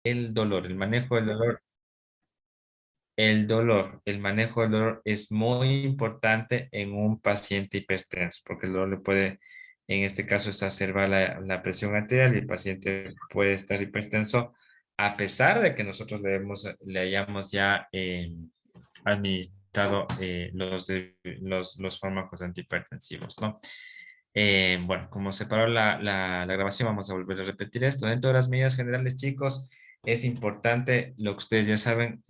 El dolor, el manejo del dolor. El dolor, el manejo del dolor es muy importante en un paciente hipertenso, porque el dolor le puede, en este caso, exacerbar la presión arterial y el paciente puede estar hipertenso a pesar de que nosotros le hayamos ya administrado los fármacos antihipertensivos, ¿no? Bueno, como se paró la grabación, vamos a volver a repetir esto. Dentro de las medidas generales, chicos, es importante lo que ustedes ya saben,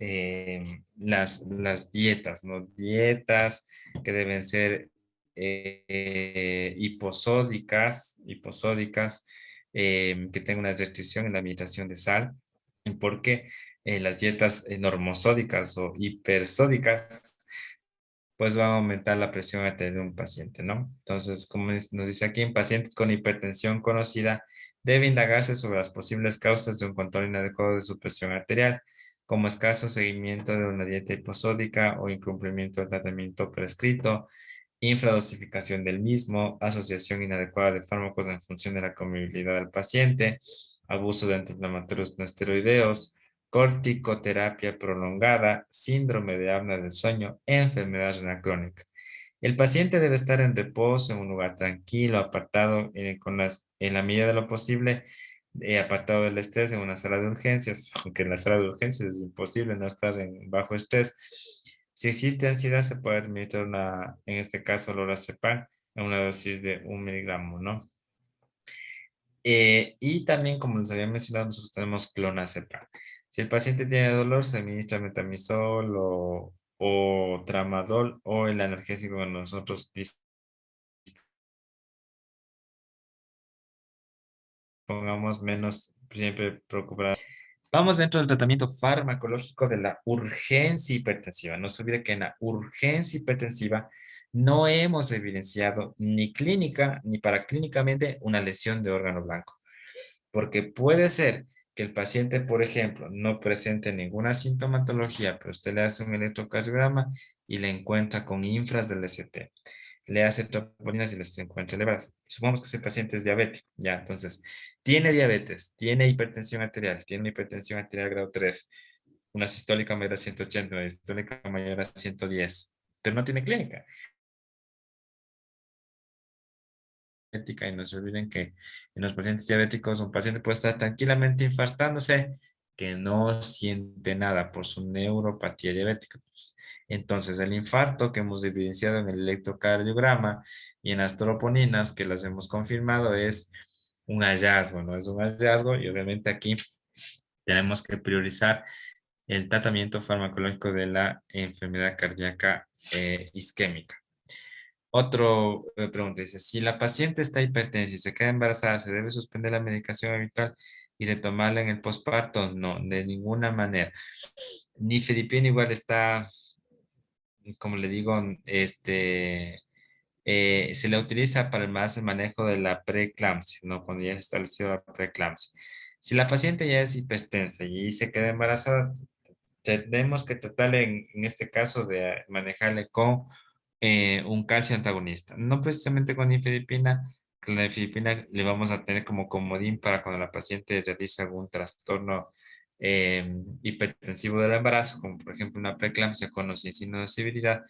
las dietas, ¿no? Dietas que deben ser hiposódicas, que tengan una restricción en la administración de sal, porque las dietas normosódicas o hipersódicas pues va a aumentar la presión arterial de un paciente, ¿no? Entonces, como nos dice aquí, en pacientes con hipertensión conocida, debe indagarse sobre las posibles causas de un control inadecuado de su presión arterial, como escaso seguimiento de una dieta hiposódica o incumplimiento del tratamiento prescrito, infradosificación del mismo, asociación inadecuada de fármacos en función de la comorbilidad del paciente, abuso de antiinflamatorios no esteroideos, corticoterapia prolongada, síndrome de apnea del sueño, enfermedad renal crónica. El paciente debe estar en reposo en un lugar tranquilo, apartado en la medida de lo posible, apartado del estrés en una sala de urgencias, aunque en la sala de urgencias es imposible no estar bajo estrés. Si existe ansiedad, se puede administrar en este caso, lorazepam, en una dosis de 1 miligramo, ¿no? Y también, como les había mencionado, nosotros tenemos clonazepam. Si el paciente tiene dolor, se administra metamizol o tramadol o el analgésico que nosotros pongamos menos, siempre preocupar. Vamos dentro del tratamiento farmacológico de la urgencia hipertensiva. No se olvide que en la urgencia hipertensiva no hemos evidenciado ni clínica ni paraclínicamente una lesión de órgano blanco. Porque puede ser que el paciente, por ejemplo, no presente ninguna sintomatología, pero usted le hace un electrocardiograma y le encuentra con infras del ST. Le hace troponinas y les encuentra elevadas. Supongamos que ese paciente es diabético, ya, entonces, tiene diabetes, tiene hipertensión arterial, tiene una hipertensión arterial grado 3, una sistólica mayor a 180, una sistólica mayor a 110, pero no tiene clínica. Y no se olviden que en los pacientes diabéticos un paciente puede estar tranquilamente infartándose que no siente nada por su neuropatía diabética. Pues, entonces el infarto que hemos evidenciado en el electrocardiograma y en las troponinas que las hemos confirmado es un hallazgo, ¿no? Es un hallazgo y obviamente aquí tenemos que priorizar el tratamiento farmacológico de la enfermedad cardíaca isquémica. Otro pregunta dice, si la paciente está hipertensa y se queda embarazada, ¿se debe suspender la medicación habitual y retomarla en el posparto? No, de ninguna manera. Nifedipina igual está, como le digo, se le utiliza para el manejo de la preeclampsia, ¿no? Cuando ya se estableció la preeclampsia. Si la paciente ya es hipertensa y se queda embarazada, tenemos que tratarle en este caso de manejarle con un calcio antagonista. No precisamente con nifedipina, con la nifedipina le vamos a tener como comodín para cuando la paciente realiza algún trastorno hipertensivo del embarazo, como por ejemplo una preeclampsia con o sin signo de severidad,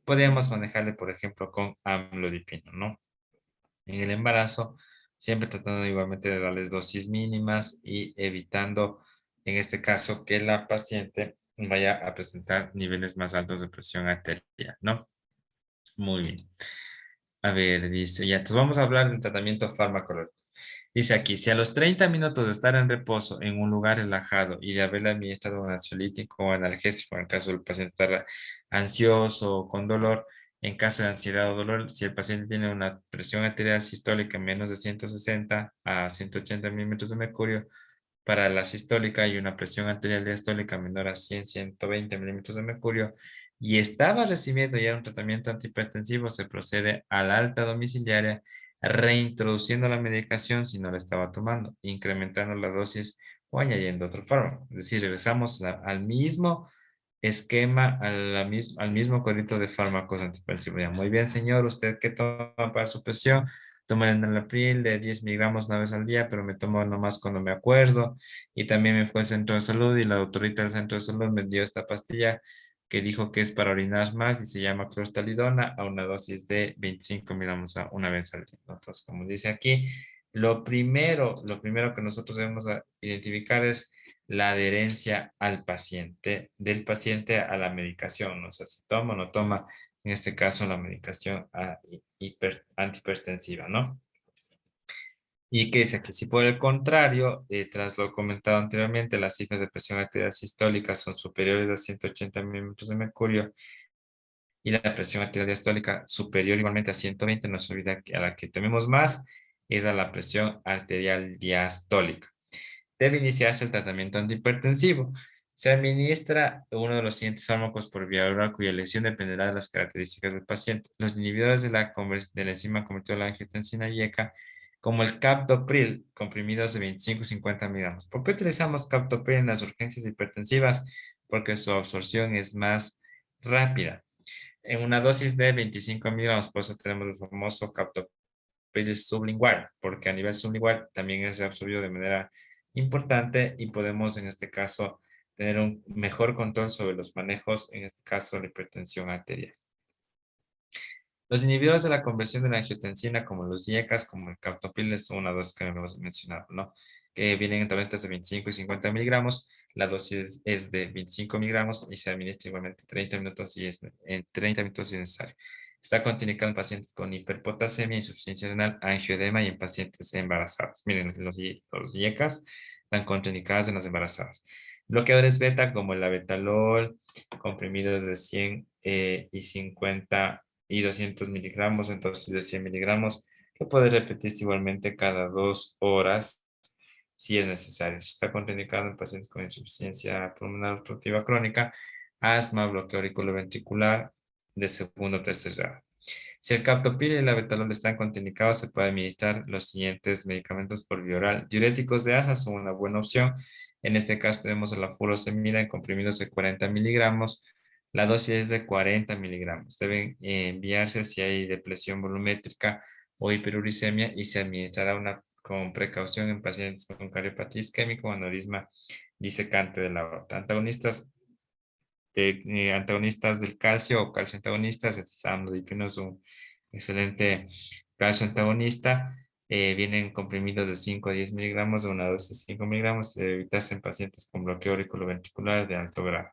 podríamos manejarle, por ejemplo, con amlodipino, ¿no? En el embarazo, siempre tratando igualmente de darles dosis mínimas y evitando, en este caso, que la paciente vaya a presentar niveles más altos de presión arterial, ¿no? Muy bien. A ver, dice, ya, entonces vamos a hablar del tratamiento farmacológico. Dice aquí, si a los 30 minutos de estar en reposo en un lugar relajado y de haberle administrado un ansiolítico o analgésico, en el caso del paciente estar ansioso o con dolor, en caso de ansiedad o dolor, si el paciente tiene una presión arterial sistólica menos de 160 a 180 milímetros de mercurio, para la sistólica y una presión arterial diastólica menor a 100-120 milímetros de mercurio, y estaba recibiendo ya un tratamiento antihipertensivo, se procede a la alta domiciliaria, reintroduciendo la medicación si no la estaba tomando, incrementando la dosis o añadiendo otro fármaco. Es decir, regresamos al mismo esquema, al mismo código de fármacos antihipertensivos. Ya, muy bien, señor, ¿usted qué toma para su presión? Tomo el enalapril de 10 miligramos una vez al día, pero me tomo nomás cuando me acuerdo. Y también me fue al centro de salud y la doctorita del centro de salud me dio esta pastilla que dijo que es para orinar más y se llama clostalidona a una dosis de 25 miligramos una vez al día, ¿no? Entonces, como dice aquí, lo primero que nosotros debemos identificar es la adherencia al paciente, del paciente a la medicación, ¿no? O sea, si toma o no toma, en este caso, la medicación antihipertensiva, ¿no? Y que dice que si por el contrario, tras lo comentado anteriormente, las cifras de presión arterial sistólica son superiores a 180 milímetros de mercurio y la presión arterial diastólica superior igualmente a 120, no se olvida que a la que tememos más es a la presión arterial diastólica. Debe iniciarse el tratamiento antihipertensivo. Se administra uno de los siguientes fármacos por vía oral cuya elección dependerá de las características del paciente. Los inhibidores de la enzima convertidora de la angiotensina YECA, como el captopril, comprimidos de 25 y 50 miligramos. ¿Por qué utilizamos captopril en las urgencias hipertensivas? Porque su absorción es más rápida. En una dosis de 25 miligramos, por eso tenemos el famoso captopril sublingual, porque a nivel sublingual también es absorbido de manera importante y podemos en este caso tener un mejor control sobre los manejos, en este caso la hipertensión arterial. Los inhibidores de la conversión de la angiotensina, como los IECAS, como el captopril, son una dosis que hemos mencionado, ¿no? Que vienen en tabletas de 25 y 50 miligramos. La dosis es de 25 miligramos y se administra igualmente 30 minutos y en 30 minutos si es necesario. Está contraindicado en pacientes con hiperpotasemia, insuficiencia renal, angioedema y en pacientes embarazadas. Miren, los IECAS están contraindicados en las embarazadas. Bloqueadores beta, como el abetalol, comprimidos de 100 y 50 y 200 miligramos, entonces de 100 miligramos, que puede repetirse igualmente cada 2 horas si es necesario. Si está contraindicado en pacientes con insuficiencia pulmonar obstructiva crónica, asma, bloqueo auriculoventricular de segundo o tercer grado. Si el captopril y el abetalol están contraindicados, se puede administrar los siguientes medicamentos por vía oral. Diuréticos de asa son una buena opción. En este caso tenemos la furosemida en comprimidos de 40 miligramos. La dosis es de 40 miligramos. Deben enviarse si hay depresión volumétrica o hiperuricemia y se administrará con precaución en pacientes con cardiopatía isquémica o aneurisma disecante de la aorta. Antagonistas del calcio o calcio antagonistas, amlodipino es un excelente calcio antagonista. Vienen comprimidos de 5 a 10 miligramos o una dosis de 5 miligramos, debe evitarse en pacientes con bloqueo auriculoventricular de alto grado.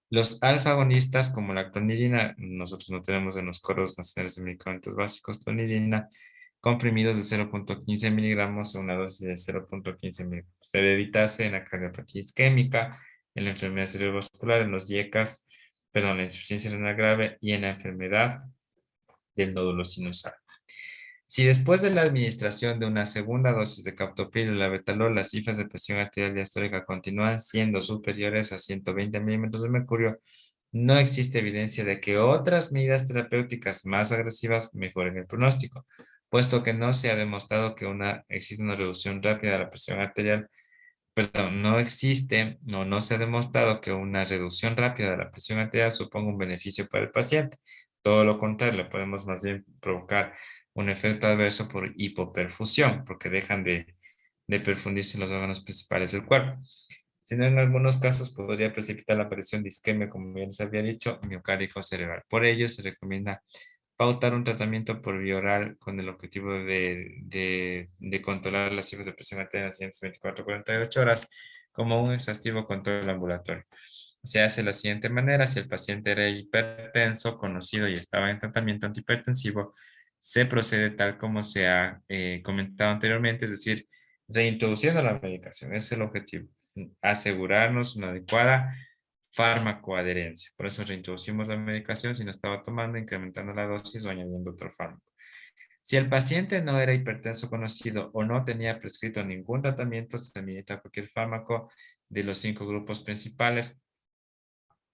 Los alfa-agonistas, como la clonidina, nosotros no tenemos en los coros nacionales de medicamentos básicos clonidina, comprimidos de 0.15 miligramos o una dosis de 0.15 miligramos. Debe evitarse en la cardiopatía isquémica, en la enfermedad cerebrovascular, en los IECAS, perdón, la insuficiencia renal grave y en la enfermedad del nódulo sinusal. Si después de la administración de una segunda dosis de captopril o labetalol, las cifras de presión arterial diastólica continúan siendo superiores a 120 milímetros de mercurio, no existe evidencia de que otras medidas terapéuticas más agresivas mejoren el pronóstico, puesto que no se ha demostrado que existe una reducción rápida de la presión arterial. Perdón, no se ha demostrado que una reducción rápida de la presión arterial suponga un beneficio para el paciente. Todo lo contrario, podemos más bien provocar un efecto adverso por hipoperfusión, porque dejan de perfundirse los órganos principales del cuerpo. Sino en algunos casos podría precipitar la aparición de isquemia, como bien se había dicho, miocárdico cerebral. Por ello, se recomienda pautar un tratamiento por vía oral con el objetivo de controlar las cifras de presión arterial en las siguientes 24 a 48 horas como un exhaustivo control ambulatorio. Se hace de la siguiente manera: si el paciente era hipertenso, conocido y estaba en tratamiento antihipertensivo, se procede tal como se ha comentado anteriormente, es decir, reintroduciendo la medicación. Ese es el objetivo, asegurarnos una adecuada farmacoadherencia. Por eso reintroducimos la medicación si no estaba tomando, incrementando la dosis o añadiendo otro fármaco. Si el paciente no era hipertenso conocido o no tenía prescrito ningún tratamiento, se administra cualquier fármaco de los 5 grupos principales,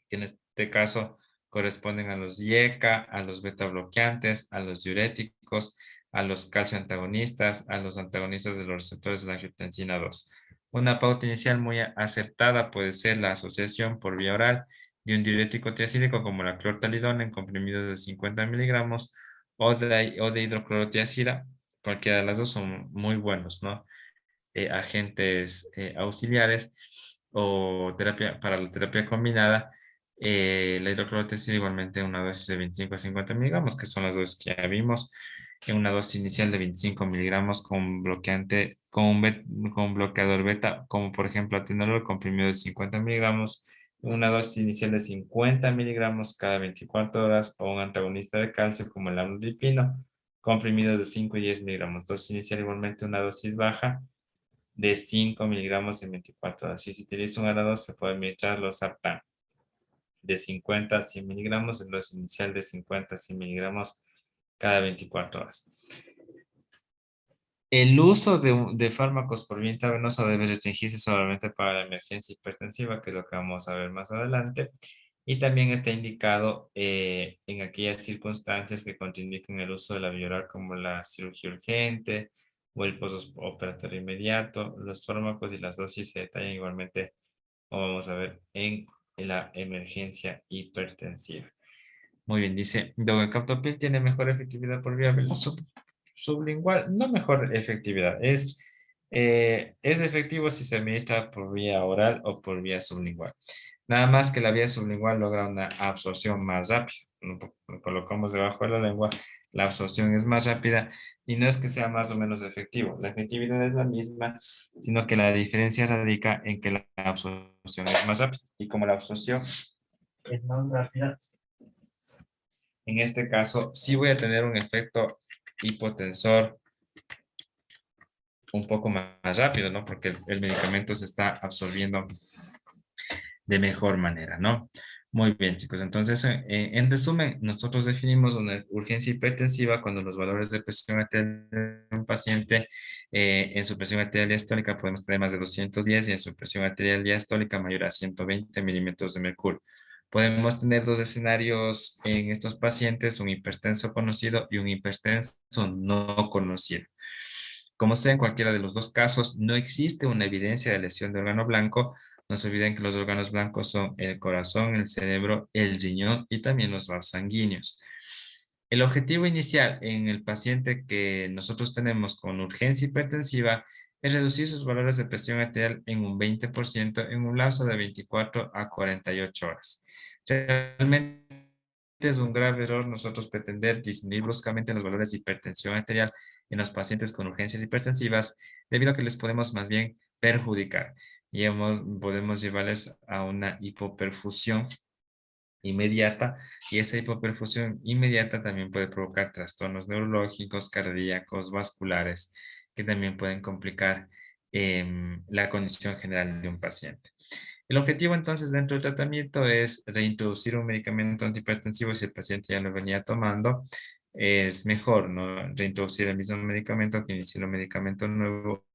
que en este caso corresponden a los IECA, a los beta bloqueantes, a los diuréticos, a los calcio antagonistas, a los antagonistas de los receptores de la angiotensina 2. Una pauta inicial muy acertada puede ser la asociación por vía oral de un diurético tiacídico como la clortalidona en comprimidos de 50 miligramos o de hidroclorotiazida cualquiera de las dos son muy buenos, ¿no? Agentes auxiliares o terapia para la terapia combinada. La hidroclorotiazida igualmente una dosis de 25 a 50 miligramos, que son las dosis que ya vimos, en una dosis inicial de 25 miligramos con bloqueante, con un bloqueador beta, como por ejemplo atenolol comprimido de 50 miligramos, una dosis inicial de 50 miligramos cada 24 horas, o un antagonista de calcio como el amlodipino, comprimidos de 5 y 10 miligramos. Dosis inicial igualmente una dosis baja de 5 miligramos en 24 horas. Si se utiliza un arador, se puede administrar los sartán de 50 a 100 miligramos, en dosis inicial de 50 a 100 miligramos cada 24 horas. El uso de fármacos por vía intravenosa debe restringirse solamente para la emergencia hipertensiva, que es lo que vamos a ver más adelante. Y también está indicado en aquellas circunstancias que contraindican el uso de la vía oral, como la cirugía urgente o el postoperatorio inmediato. Los fármacos y las dosis se detallan igualmente, como vamos a ver, en la emergencia hipertensiva. Muy bien, dice, Dogacaprotopil tiene mejor efectividad por vía sublingual, no mejor efectividad, es efectivo si se administra por vía oral o por vía sublingual. Nada más que la vía sublingual logra una absorción más rápida. Lo colocamos debajo de la lengua, la absorción es más rápida y no es que sea más o menos efectivo. La efectividad es la misma, sino que la diferencia radica en que la absorción es más rápida. Y como la absorción es más rápida, en este caso sí voy a tener un efecto hipotensor un poco más rápido, ¿no? Porque el medicamento se está absorbiendo de mejor manera, ¿no? Muy bien, chicos. Entonces, en resumen, nosotros definimos una urgencia hipertensiva cuando los valores de presión arterial de un paciente en su presión arterial diastólica podemos tener más de 210 y en su presión arterial diastólica mayor a 120 milímetros de mercurio. Podemos tener dos escenarios en estos pacientes, un hipertenso conocido y un hipertenso no conocido. Como sea, en cualquiera de los dos casos, no existe una evidencia de lesión de órgano blanco. No se olviden que los órganos blancos son el corazón, el cerebro, el riñón y también los vasos sanguíneos. El objetivo inicial en el paciente que nosotros tenemos con urgencia hipertensiva es reducir sus valores de presión arterial en un 20% en un lapso de 24 a 48 horas. Realmente es un grave error nosotros pretender disminuir bruscamente los valores de hipertensión arterial en los pacientes con urgencias hipertensivas, debido a que les podemos más bien perjudicar y podemos llevarles a una hipoperfusión inmediata, y esa hipoperfusión inmediata también puede provocar trastornos neurológicos, cardíacos, vasculares, que también pueden complicar la condición general de un paciente. El objetivo entonces dentro del tratamiento es reintroducir un medicamento antihipertensivo si el paciente ya lo venía tomando. Es mejor, ¿no? Reintroducir el mismo medicamento que iniciar un medicamento nuevo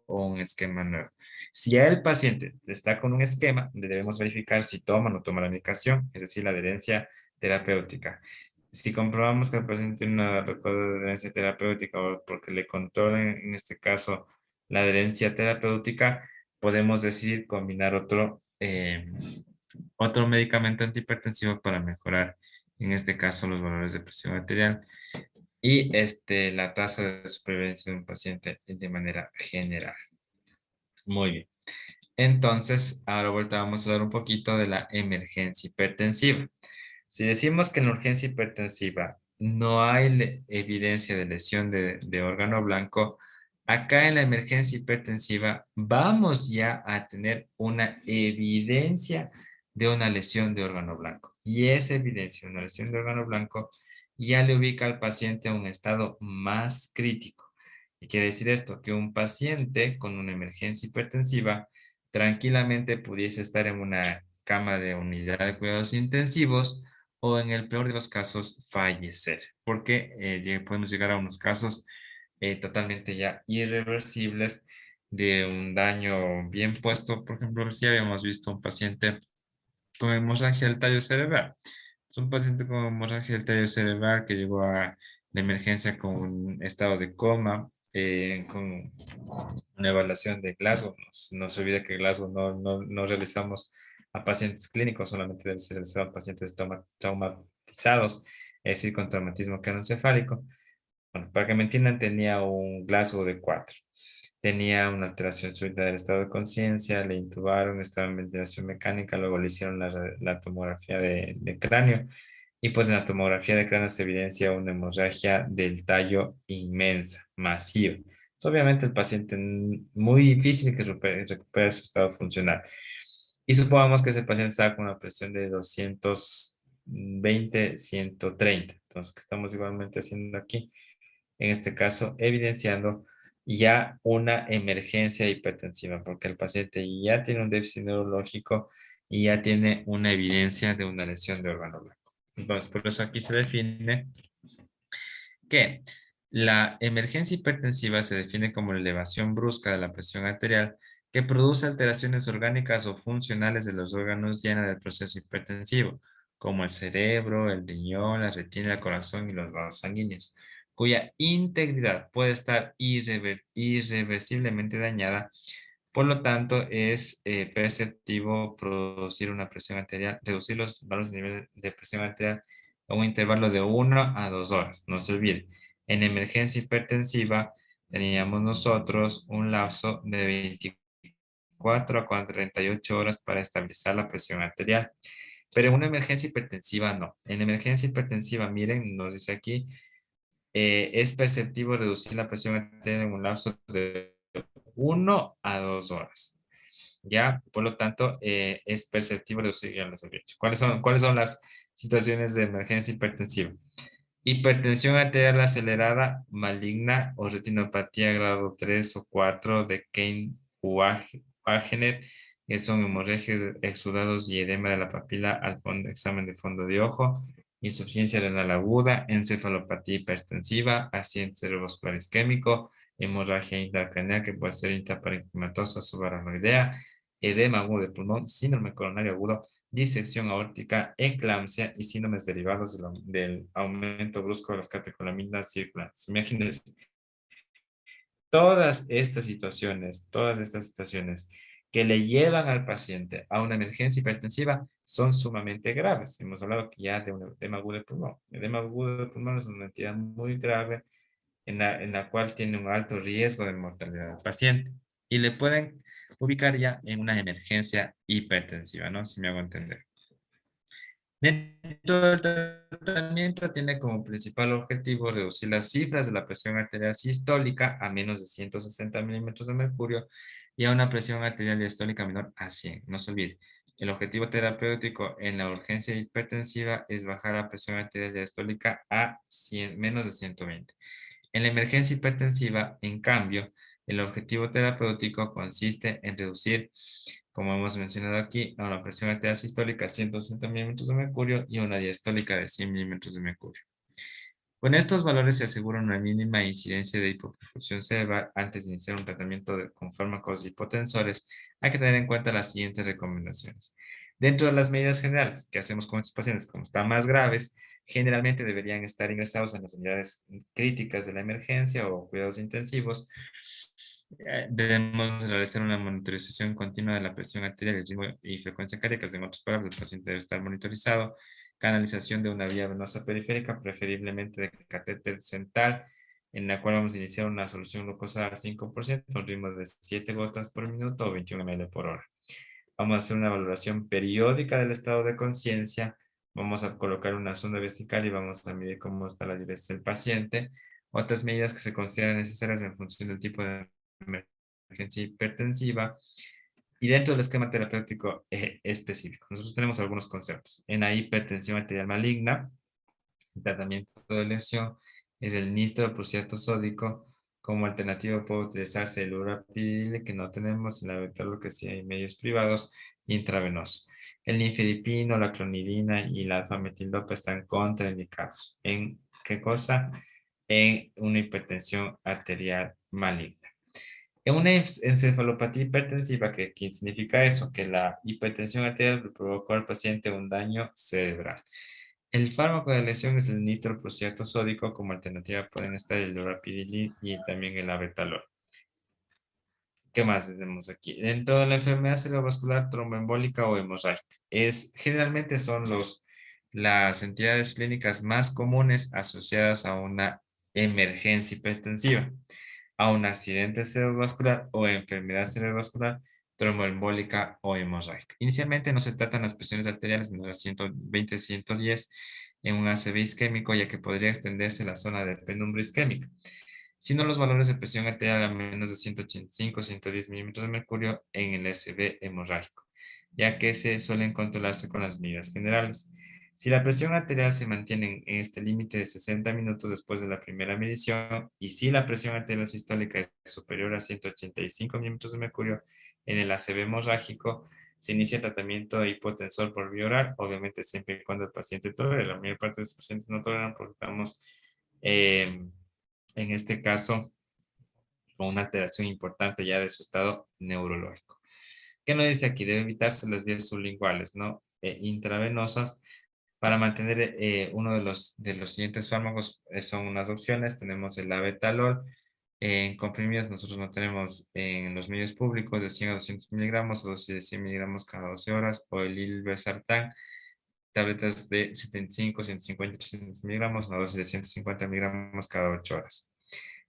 o un esquema nuevo. Si ya el paciente está con un esquema, debemos verificar si toma o no toma la medicación, es decir, la adherencia terapéutica. Si comprobamos que el paciente tiene una récord de adherencia terapéutica o porque le controlen, en este caso, la adherencia terapéutica, podemos decidir combinar otro medicamento antihipertensivo para mejorar, en este caso, los valores de presión arterial y la tasa de supervivencia de un paciente de manera general. Muy bien. Entonces, ahora vuelta vamos a hablar un poquito de la emergencia hipertensiva. Si decimos que en la urgencia hipertensiva no hay evidencia de lesión de órgano blanco, acá en la emergencia hipertensiva vamos ya a tener una evidencia de una lesión de órgano blanco. Y esa evidencia de una lesión de órgano blanco ya le ubica al paciente a un estado más crítico. ¿Qué quiere decir esto? Que un paciente con una emergencia hipertensiva tranquilamente pudiese estar en una cama de unidad de cuidados intensivos o en el peor de los casos fallecer, porque podemos llegar a unos casos totalmente ya irreversibles de un daño bien puesto. Por ejemplo, si habíamos visto un paciente con hemorragia del tallo cerebral. Es un paciente con hemorragia del tallo cerebral que llegó a la emergencia con un estado de coma, con una evaluación de Glasgow. No se olvide que Glasgow no realizamos a pacientes clínicos, solamente debe ser realizado a pacientes traumatizados, es decir, con traumatismo craneoencefálico. Bueno, para que me entiendan, tenía un Glasgow de 4. Tenía una alteración súbita del estado de conciencia, le intubaron, estaba en ventilación mecánica, luego le hicieron la tomografía de cráneo y pues en la tomografía de cráneo se evidencia una hemorragia del tallo inmensa, masiva. Obviamente el paciente muy difícil que recupere su estado funcional. Y supongamos que ese paciente estaba con una presión de 220, 130. Entonces, ¿qué estamos igualmente haciendo aquí? En este caso, evidenciando ya una emergencia hipertensiva, porque el paciente ya tiene un déficit neurológico y ya tiene una evidencia de una lesión de órgano blanco. Entonces, por eso aquí se define que la emergencia hipertensiva se define como la elevación brusca de la presión arterial que produce alteraciones orgánicas o funcionales de los órganos llena del proceso hipertensivo, como el cerebro, el riñón, la retina, el corazón y los vasos sanguíneos, cuya integridad puede estar irreversiblemente dañada. Por lo tanto, es perceptivo producir una presión arterial, reducir los valores de nivel de presión arterial a un intervalo de 1 a 2 horas. No se olvide, en emergencia hipertensiva teníamos nosotros un lapso de 24 a 48 horas para estabilizar la presión arterial. Pero en una emergencia hipertensiva no. En emergencia hipertensiva, miren, nos dice aquí, es perceptivo reducir la presión arterial en un lapso de 1 a 2 horas. ¿Ya? Por lo tanto, es perceptible reducir, ya los había dicho. ¿Cuáles son las situaciones de emergencia hipertensiva? Hipertensión arterial acelerada, maligna o retinopatía grado 3 o 4 de Kane-Wagner, que son hemorragias, exudados y edema de la papila al fondo, examen de fondo de ojo, insuficiencia renal aguda, encefalopatía hipertensiva, accidente cerebrovascular isquémico, hemorragia intracraneal que puede ser intraparenquimatosa subaracnoidea, edema agudo de pulmón, síndrome coronario agudo, disección aórtica, eclampsia y síndromes derivados del aumento brusco de las catecolaminas circulantes. Imagínense, todas estas situaciones que le llevan al paciente a una emergencia hipertensiva son sumamente graves. Hemos hablado que ya de un edema agudo de pulmón. El edema agudo de pulmón es una entidad muy grave en la cual tiene un alto riesgo de mortalidad del paciente y le pueden ubicar ya en una emergencia hipertensiva, ¿no? Si me hago entender. Dentro del tratamiento tiene como principal objetivo reducir las cifras de la presión arterial sistólica a menos de 160 milímetros de mercurio y a una presión arterial diastólica menor a 100. No se olvide, el objetivo terapéutico en la urgencia hipertensiva es bajar la presión arterial diastólica a 100, menos de 120. En la emergencia hipertensiva, en cambio, el objetivo terapéutico consiste en reducir, como hemos mencionado aquí, a una presión arterial sistólica a 160 milímetros de mercurio y a una diastólica de 100 milímetros de mercurio. Con estos valores se asegura una mínima incidencia de hipoperfusión cerebral antes de iniciar un tratamiento con fármacos hipotensores. Hay que tener en cuenta las siguientes recomendaciones. Dentro de las medidas generales que hacemos con estos pacientes, como están más graves, generalmente deberían estar ingresados en las unidades críticas de la emergencia o cuidados intensivos. Debemos realizar una monitorización continua de la presión arterial, el ritmo y frecuencia cardíaca. En otras palabras, el paciente debe estar monitorizado. Canalización de una vía venosa periférica, preferiblemente de catéter central, en la cual vamos a iniciar una solución glucosa al 5%, un ritmo de 7 gotas por minuto o 21 ml por hora. Vamos a hacer una valoración periódica del estado de conciencia. Vamos a colocar una sonda vesical y vamos a medir cómo está la diuresis del paciente. Otras medidas que se consideran necesarias en función del tipo de emergencia hipertensiva y dentro del esquema terapéutico específico. Nosotros tenemos algunos conceptos. En la hipertensión arterial maligna, el tratamiento de lesión es el nitroprusiato sódico. Como alternativa puede utilizarse el urapil, que no tenemos, en la lo que sí hay medios privados, intravenoso. El nifedipino, la clonidina y la alfa-metildopa están contraindicados. ¿En qué cosa? En una hipertensión arterial maligna. En una encefalopatía hipertensiva, ¿qué significa eso? Que la hipertensión arterial le provocó al paciente un daño cerebral. El fármaco de lesión es el nitroprusiato sódico. Como alternativa pueden estar el lorapidilol y también el abetalol. ¿Qué más tenemos aquí? Dentro de la enfermedad cerebrovascular tromboembólica o hemorrágica, generalmente son las entidades clínicas más comunes asociadas a una emergencia hipertensiva, a un accidente cerebrovascular o enfermedad cerebrovascular, tromboembólica o hemorrágica. Inicialmente no se tratan las presiones arteriales menores a 120-110 en un ACV isquémico, ya que podría extenderse la zona de penumbra isquémica, sino los valores de presión arterial a menos de 185-110 milímetros de mercurio en el ACV hemorrágico, ya que se suelen controlarse con las medidas generales. Si la presión arterial se mantiene en este límite de 60 minutos después de la primera medición y si la presión arterial sistólica es superior a 185 milímetros de mercurio en el ACV hemorrágico, se inicia el tratamiento de hipotensor por vía oral, obviamente siempre y cuando el paciente tolere. La mayor parte de los pacientes no toleran porque estamos, en este caso, con una alteración importante ya de su estado neurológico. ¿Qué nos dice aquí? Debe evitarse las vías sublinguales, ¿no? Intravenosas. Para mantener uno de los siguientes fármacos son unas opciones. Tenemos el abetalol. En comprimidos nosotros no tenemos en los medios públicos de 100 a 200 miligramos o dosis de 100 miligramos cada 12 horas, o el irbesartán, tabletas de 75, 150, 300 miligramos, una dosis de 150 miligramos cada 8 horas.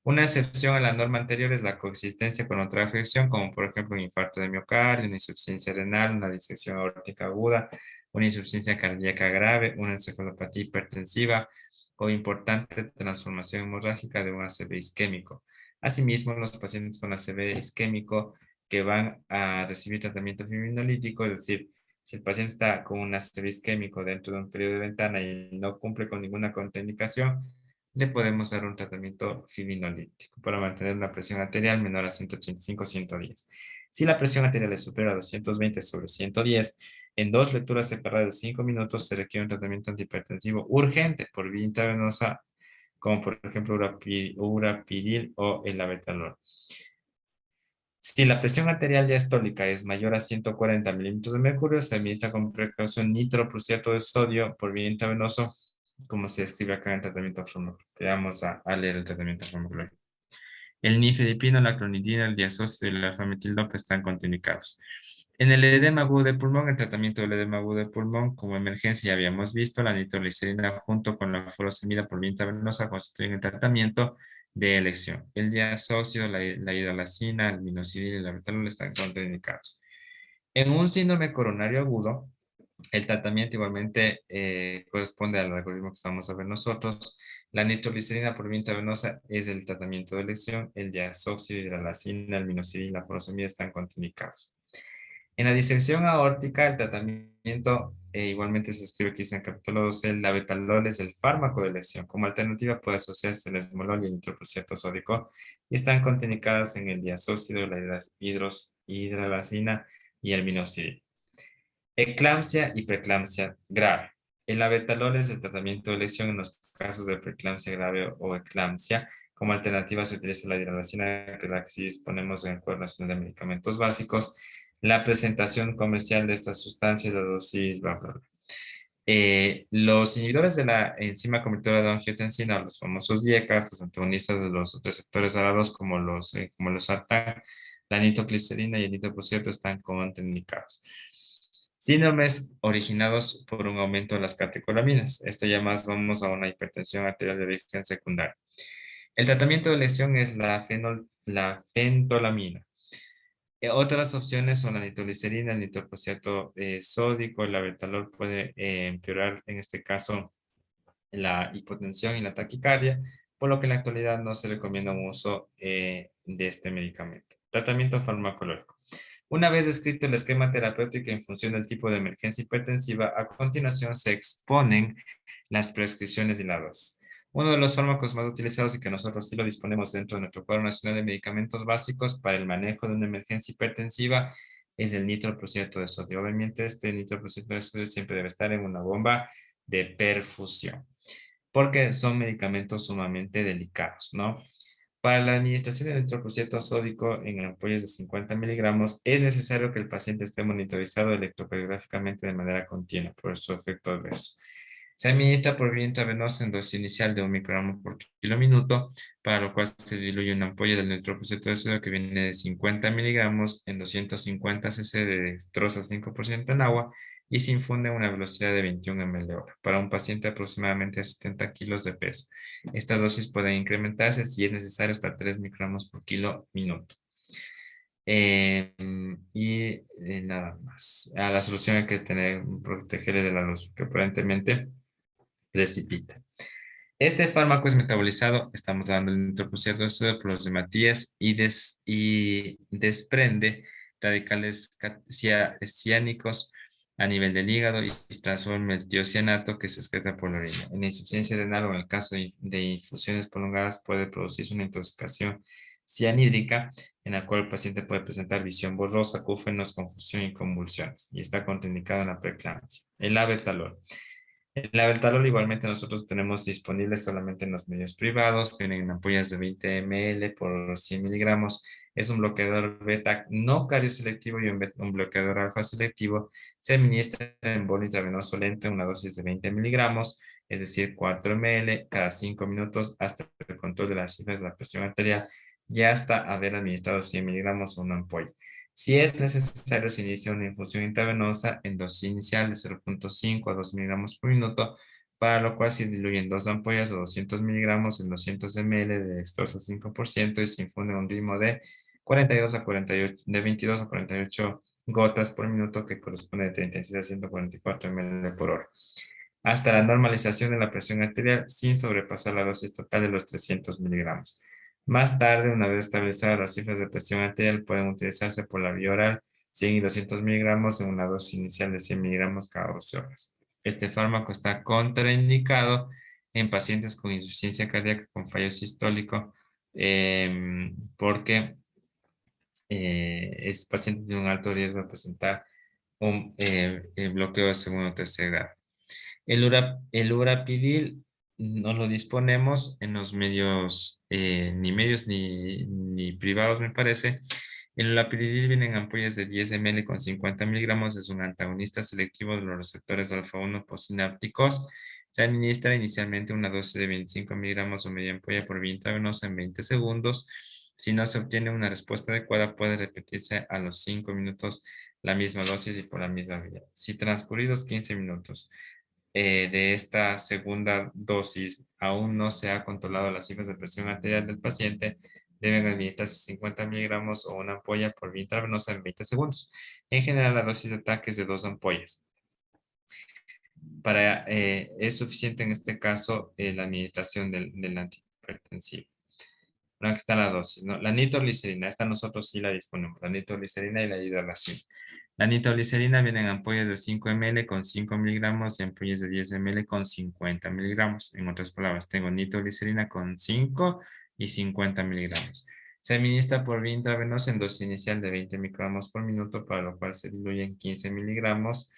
Una excepción a la norma anterior es la coexistencia con otra afección, como por ejemplo un infarto de miocardio, una insuficiencia renal, una disección aórtica aguda, una insuficiencia cardíaca grave, una encefalopatía hipertensiva o importante transformación hemorrágica de un ACV isquémico. Asimismo, los pacientes con ACV isquémico que van a recibir tratamiento fibrinolítico, es decir, si el paciente está con un ACV isquémico dentro de un periodo de ventana y no cumple con ninguna contraindicación, le podemos dar un tratamiento fibrinolítico para mantener una presión arterial menor a 185-110. Si la presión arterial es superior a 220/110, en dos lecturas separadas de 5 minutos se requiere un tratamiento antihipertensivo urgente por vía intravenosa, como por ejemplo urapiril o el abetalol. Si la presión arterial diastólica es mayor a 140 milímetros de mercurio, se administra con precaución nitroprusiato de sodio por vía intravenoso, como se describe acá en el tratamiento farmacológico. Vamos a leer el tratamiento farmacológico. El nifedipino, la clonidina, el diazócido y la fametildopa están contraindicados. En el edema agudo de pulmón, el tratamiento del edema agudo de pulmón como emergencia ya habíamos visto, la nitroglicerina junto con la furosemida por vía intravenosa constituyen el tratamiento de elección. El diazócido, la hidrolazina, el minoxidil y la betalol están contraindicados. En un síndrome coronario agudo, el tratamiento igualmente corresponde al algoritmo que estamos a ver nosotros. La nitroglicerina por vía intravenosa es el tratamiento de elección. El diazócido, hidralazina, el minoxidil y la furosemida están contraindicados. En la disección aórtica, el tratamiento igualmente se escribe aquí en el capítulo 12, el abetalol es el fármaco de elección. Como alternativa puede asociarse el esmolol y el nitroprusiato sódico y están contraindicadas en el diazócido, la hidralazina y el minoxidil. Eclampsia y preeclampsia grave. El abetalol es el tratamiento de elección en los casos de preeclampsia grave o eclampsia. Como alternativa se utiliza la hidralazina, que es la que sí disponemos en el Cuadro Nacional de Medicamentos Básicos. La presentación comercial de estas sustancias, la dosis, bla, bla, bla. Los inhibidores de la enzima convertidora de angiotensina, los famosos DIECAS, los antagonistas de los receptores ALA2 como los sartán, la nitroglicerina y el nitroprusiato están contraindicados. Síndromes originados por un aumento de las catecolaminas. Esto ya más vamos a una hipertensión arterial de origen secundario. El tratamiento de elección es la fentolamina. Otras opciones son la nitroglicerina, el nitroprusiato sódico, el abetalol puede empeorar en este caso la hipotensión y la taquicardia, por lo que en la actualidad no se recomienda un uso de este medicamento. Tratamiento farmacológico. Una vez descrito el esquema terapéutico en función del tipo de emergencia hipertensiva, a continuación se exponen las prescripciones y la dosis. Uno de los fármacos más utilizados y que nosotros sí lo disponemos dentro de nuestro Cuadro Nacional de Medicamentos Básicos para el manejo de una emergencia hipertensiva es el nitroprusiato de sodio. Obviamente este nitroprusiato de sodio siempre debe estar en una bomba de perfusión porque son medicamentos sumamente delicados, ¿no? Para la administración del nitroprusiato sódico en ampollas de 50 miligramos, es necesario que el paciente esté monitorizado electrocardiográficamente de manera continua por su efecto adverso. Se administra por vía intravenosa en dosis inicial de 1 microgramo por kilo minuto, para lo cual se diluye una ampolla del nitroprusiato de sodio que viene de 50 miligramos en 250 cc de dextrosa 5% en agua y se infunde a una velocidad de 21 ml/h para un paciente de aproximadamente 70 kilos de peso. Estas dosis pueden incrementarse si es necesario hasta 3 microgramos por kilo minuto. Nada más. A la solución hay que tener, protegerle de la luz, que aparentemente precipita. Este fármaco es metabolizado, estamos dando el nitroprusiato por los hematías y desprende radicales ciánicos a nivel del hígado y transforma el tiocianato que se excreta por la orina. En la insuficiencia renal o en el caso de infusiones prolongadas puede producirse una intoxicación cianhídrica en la cual el paciente puede presentar visión borrosa, acúfenos, confusión y convulsiones y está contraindicado en la preeclampsia. El abetalol. El Aveltalol igualmente nosotros tenemos disponible solamente en los medios privados, vienen en ampollas de 20 ml por 100 miligramos. Es un bloqueador beta no carioselectivo y un bloqueador alfa selectivo. Se administra en bolo intravenoso lento en una dosis de 20 miligramos, es decir, 4 ml cada 5 minutos hasta el control de las cifras de la presión arterial y hasta haber administrado 100 miligramos o una ampolla. Si es necesario, se inicia una infusión intravenosa en dosis inicial de 0,5 a 2 miligramos por minuto, para lo cual se diluyen dos ampollas de 200 miligramos en 200 ml de dextrosa 5% y se infunde a un ritmo de 42 a 48, de 22 a 48 gotas por minuto, que corresponde de 36 a 144 ml por hora, hasta la normalización de la presión arterial sin sobrepasar la dosis total de los 300 miligramos. Más tarde, una vez establecidas las cifras de presión arterial, pueden utilizarse por la vía oral 100 y 200 miligramos en una dosis inicial de 100 miligramos cada 12 horas. Este fármaco está contraindicado en pacientes con insuficiencia cardíaca con fallo sistólico porque es paciente de un alto riesgo de presentar un bloqueo de segundo o tercer grado. El urapidil no lo disponemos en los medios, ni medios ni privados, me parece. El urapidil viene en ampollas de 10 ml con 50 miligramos. Es un antagonista selectivo de los receptores alfa-1 postsinápticos. Se administra inicialmente una dosis de 25 miligramos o media ampolla por vía intravenosa en 20 segundos. Si no se obtiene una respuesta adecuada, puede repetirse a los 5 minutos la misma dosis y por la misma vía. Si transcurridos 15 minutos de esta segunda dosis aún no se ha controlado las cifras de presión arterial del paciente, deben administrarse 50 miligramos o una ampolla por vía intravenosa en 20 segundos. En general, la dosis de ataque es de 2 ampollas. Es suficiente en este caso la administración del antihipertensivo. Bueno, aquí está la dosis, ¿no? La nitroglicerina, esta nosotros sí la disponemos, la nitroglicerina y la hidralazina. La nitroglicerina viene en ampollas de 5 ml con 5 miligramos y ampollas de 10 ml con 50 miligramos. En otras palabras, tengo nitroglicerina con 5 y 50 miligramos. Se administra por vía intravenosa en dosis inicial de 20 microgramos por minuto, para lo cual se diluyen 15 miligramos,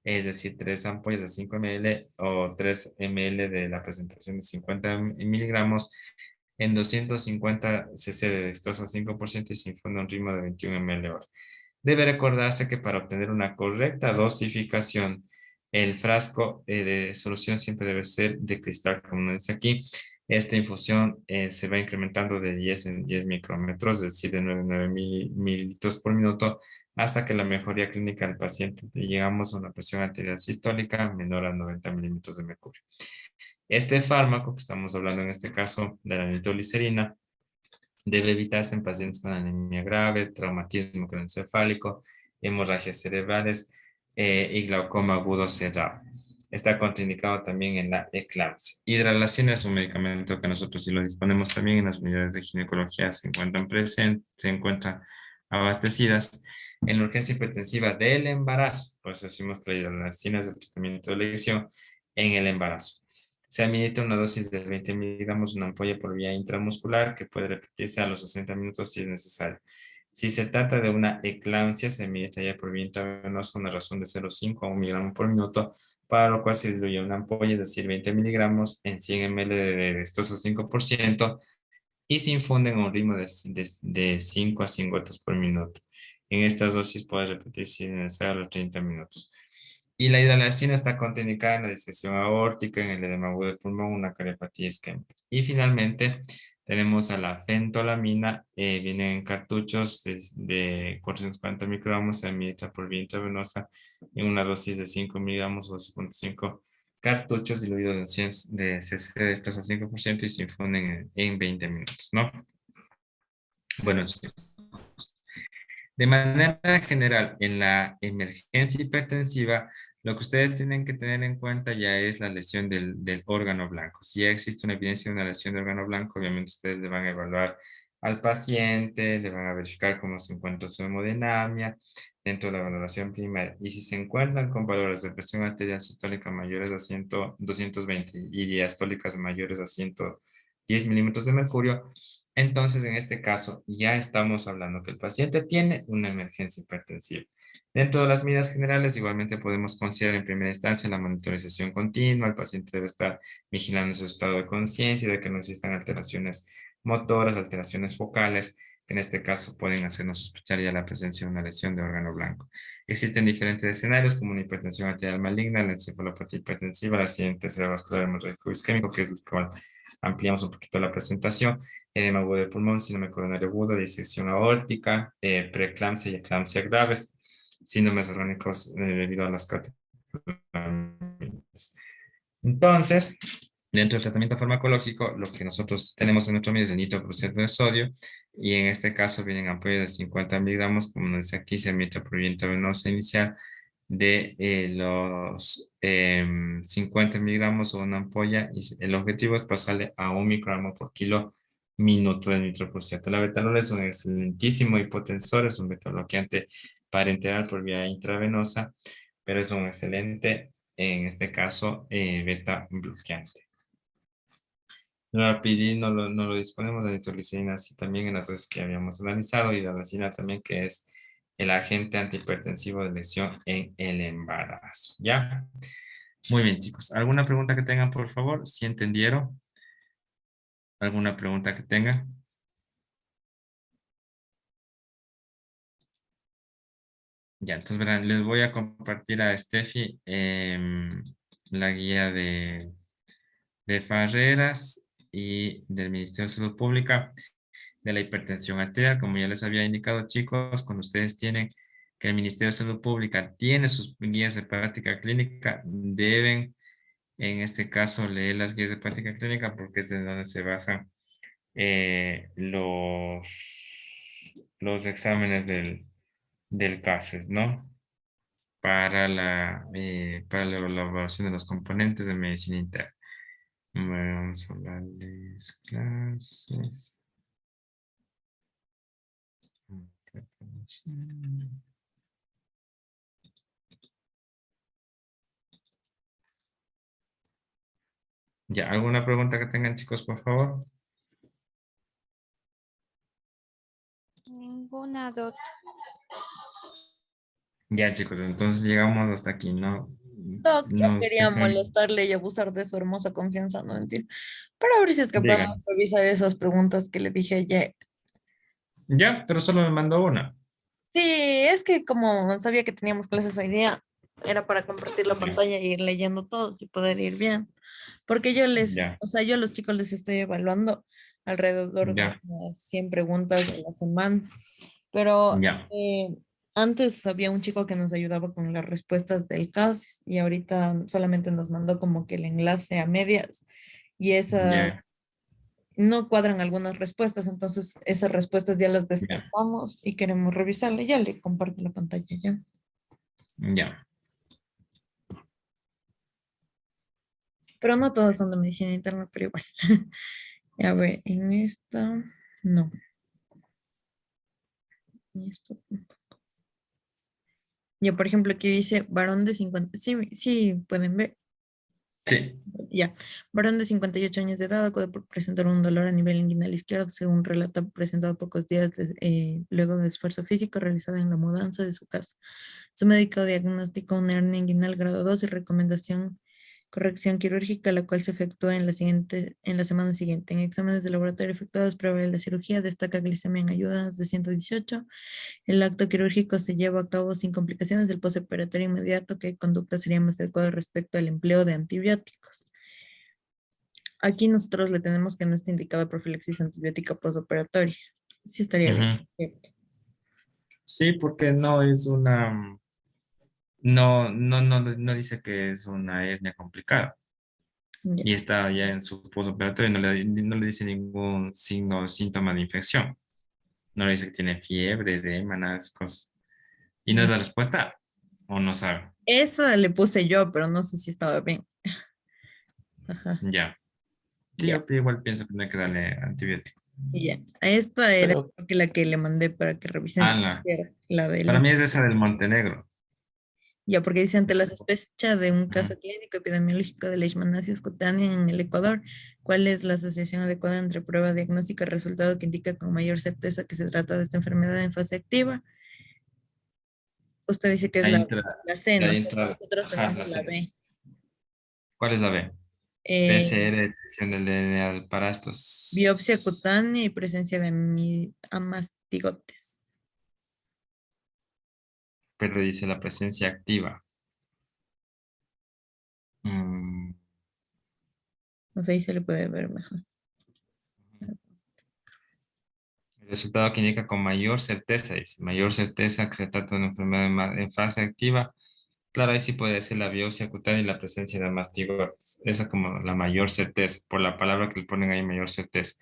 es decir, 3 ampollas de 5 ml o 3 ml de la presentación de 50 miligramos en 250 cc de dextrosa 5% y se infunde a un ritmo de 21 ml/h. Debe recordarse que para obtener una correcta dosificación, el frasco de solución siempre debe ser de cristal, como dice aquí. Esta infusión se va incrementando de 10 en 10 micrómetros, es decir, de 9 mililitros por minuto, hasta que la mejoría clínica del paciente llegamos a una presión arterial sistólica menor a 90 milímetros de mercurio. Este fármaco que estamos hablando en este caso de la nitroglicerina debe evitarse en pacientes con anemia grave, traumatismo craneoencefálico, hemorragias cerebrales y glaucoma agudo cerrado. Está contraindicado también en la eclampsia. Hidralacina es un medicamento que nosotros sí lo disponemos también en las unidades de ginecología, se encuentran abastecidas en la urgencia hipertensiva del embarazo. Por eso decimos que la hidralacina es el tratamiento de elección en el embarazo. Se administra una dosis de 20 miligramos, una ampolla por vía intramuscular que puede repetirse a los 60 minutos si es necesario. Si se trata de una eclampsia, se administra ya por vía intravenosa una razón de 0,5 a 1 miligramo por minuto, para lo cual se diluye una ampolla, es decir, 20 miligramos en 100 ml de dextrosa 5% y se infunden a un ritmo de 5 a 100 gotas por minuto. En estas dosis puede repetirse si es necesario a los 30 minutos. Y la hidralacina está contraindicada en la disección aórtica, en el edema agudo del pulmón, una cardiopatía isquémica. Y finalmente, Tenemos a la fentolamina, viene en cartuchos de 440 microgramos, se administra por vía intravenosa en una dosis de 5 miligramos o 12,5 cartuchos diluidos en 100 de CC de 3 a 5% y se infunden en 20 minutos, ¿no? Bueno, chicos, de manera general, en la emergencia hipertensiva, lo que ustedes tienen que tener en cuenta ya es la lesión del órgano blanco. Si ya existe una evidencia de una lesión de órgano blanco, obviamente ustedes le van a evaluar al paciente, le van a verificar cómo se encuentra su hemodinamia dentro de la valoración primaria. Y si se encuentran con valores de presión arterial sistólica mayores a 100, 220 y diastólicas mayores a 110 milímetros de mercurio, entonces, en este caso, ya estamos hablando que el paciente tiene una emergencia hipertensiva. Dentro de las medidas generales, igualmente podemos considerar en primera instancia la monitorización continua. El paciente debe estar vigilando su estado de conciencia, de que no existan alteraciones motoras, alteraciones focales, que en este caso pueden hacernos sospechar ya la presencia de una lesión de órgano blanco. Existen diferentes escenarios como una hipertensión arterial maligna, la encefalopatía hipertensiva, el accidente cerebrovascular hemorrágico isquémico, que es el cual ampliamos un poquito la presentación, edema agudo de pulmón, síndrome coronario agudo, disección aórtica, preeclampsia y eclampsia graves, síndromes orgánicos debido a las catecolaminas. Entonces, dentro del tratamiento farmacológico, lo que nosotros tenemos en nuestro medio es el nitroprusiato de sodio, y en este caso vienen ampollas de 50 miligramos, como nos dice aquí, se administra por vía intravenosa inicial de los 50 miligramos o una ampolla, y el objetivo es pasarle a 1 microgramo por kilo minuto de nitroprusiato. La betalol es un excelentísimo hipotensor, es un beta-bloqueante parenteral por vía intravenosa, pero es un excelente, en este caso, beta bloqueante. Rapidín no lo disponemos, de nitroglicerina sí también en las dosis que habíamos analizado, y la racina también, que es el agente antihipertensivo de lesión en el embarazo. ¿Ya? Muy bien, chicos. ¿Alguna pregunta que tengan, por favor? ¿Sí entendieron? ¿Alguna pregunta que tengan? Ya, entonces verán, les voy a compartir a Steffi la guía de Farreras y del Ministerio de Salud Pública de la hipertensión arterial. Como ya les había indicado, chicos, cuando ustedes tienen que el Ministerio de Salud Pública tiene sus guías de práctica clínica, deben, en este caso, leer las guías de práctica clínica, porque es de donde se basan los exámenes del CASES, ¿no? Para la evaluación de los componentes de medicina interna. Bueno, vamos a hablarles clases. Ya, ¿alguna pregunta que tengan, chicos, por favor? Ninguna, doctor. Ya, chicos, entonces llegamos hasta aquí, ¿no? Doc, no Nos quería dejan, molestarle y abusar de su hermosa confianza, no mentir. Pero a ver si es que podemos digan. revisar esas preguntas que le dije ayer. Ya, pero solo me mandó una. Sí, es que como sabía que teníamos clases hoy día, era para compartir la Ya, pantalla y ir leyendo todos y poder ir bien. Porque yo les, ya, o sea, yo a los chicos les estoy evaluando alrededor de ya, unas 100 preguntas a la semana. Pero ya, antes había un chico que nos ayudaba con las respuestas del CAS y ahorita solamente nos mandó como que el enlace a medias y esas ya, no cuadran algunas respuestas, entonces esas respuestas ya las ya, descartamos y queremos revisarle. Ya le comparto la pantalla ya. ya. Pero no todas son de medicina interna, pero igual. A ver, en esta, no. En esta, yo, por ejemplo, aquí dice varón de 50, sí, sí, pueden ver. Sí, Ya, varón de 58 años de edad acude por presentar un dolor a nivel inguinal izquierdo, según relata presentado pocos días luego de esfuerzo físico realizado en la mudanza de su casa. Su médico diagnosticó una hernia inguinal grado 2 y recomendación corrección quirúrgica, la cual se efectúa en la semana siguiente. En exámenes de laboratorio efectuados previo a la cirugía, destaca glicemia en ayudas de 118. El acto quirúrgico se lleva a cabo sin complicaciones del postoperatorio inmediato. ¿Qué conducta sería más adecuada respecto al empleo de antibióticos? aquí nosotros le tenemos que no está indicada profilaxis antibiótica postoperatoria. Sí estaría bien, Ujú. ¿cierto? Sí, porque no es una, no dice que es una hernia complicada. Ya. Y está ya en su postoperatorio y no le dice ningún signo o síntoma de infección. No le dice que tiene fiebre, edema, nada de esas cosas. ¿Y no es la respuesta? ¿O no sabe? Esa le puse yo, pero no sé si estaba bien. Ajá, Ya. Sí, ya, yo igual pienso que no hay que darle antibiótico. ya. Esta era Pero, creo que la que le mandé para que revisen. Ala. Era la Para del. mí es esa del Montenegro. Ya, porque dice ante la sospecha de un Ujú. caso clínico epidemiológico de leishmaniasis cutánea en el Ecuador, ¿cuál es la asociación adecuada entre prueba diagnóstica y resultado que indica con mayor certeza que se trata de esta enfermedad en fase activa? Usted dice que es Ahí la, entra, la C, ¿no? ahí entra, Nosotros ajá, tenemos la la C. B. ¿Cuál es la B? Eh, PCR, detección del DNA del biopsia parástos. cutánea y presencia de amastigotes. Pero dice la presencia activa. Mm, No sé si se le puede ver mejor. El resultado que indica con mayor certeza, dice, mayor certeza que se trata de una enfermedad en fase activa. Claro, ahí sí puede ser la biopsia cutánea y la presencia de mastigotes. Esa como la mayor certeza, por la palabra que le ponen ahí, mayor certeza.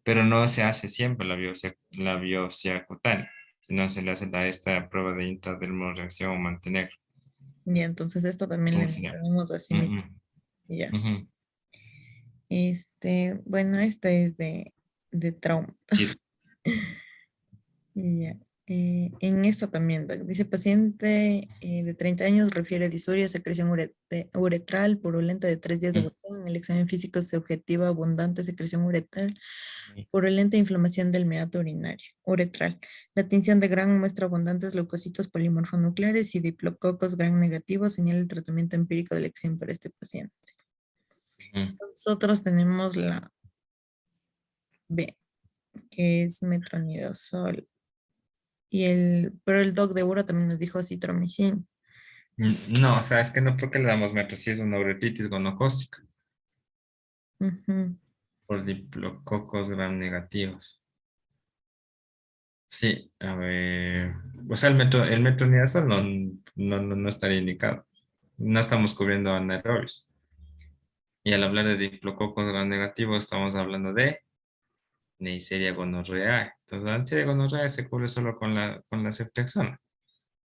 Pero no se hace siempre la biopsia cutánea, sino se le hace esta prueba de intradermorreacción o mantener. Y entonces esto también ¿Cómo le sería? tenemos así mismo. Ujú, Ya. ujú. Bueno, esta es de trauma. Sí. Ya. En esto también, dice paciente de 30 años refiere disuria, secreción uretral purulenta de 3 días de Ujú, botón. En el examen físico se objetiva abundante secreción uretral, purulenta inflamación del meato urinario, uretral. La tinción de Gram muestra abundantes leucocitos polimorfonucleares y diplococos Gram negativos, señala el tratamiento empírico de elección para este paciente. ujú. Nosotros tenemos la B, que es metronidazol. Pero el doc de Uro también nos dijo citromicin. No, o sea, es que no porque le damos metro si es una uretritis gonocócica Ujú. por diplococos gram negativos. Sí, a ver. O sea, el metronidazol no estaría indicado. No estamos cubriendo anaerobios. Y al hablar de diplococos gram negativos, estamos hablando de Neisseria gonorrhoeae. Entonces, la Neisseria gonorrhoeae se cubre solo con la ceftriaxona.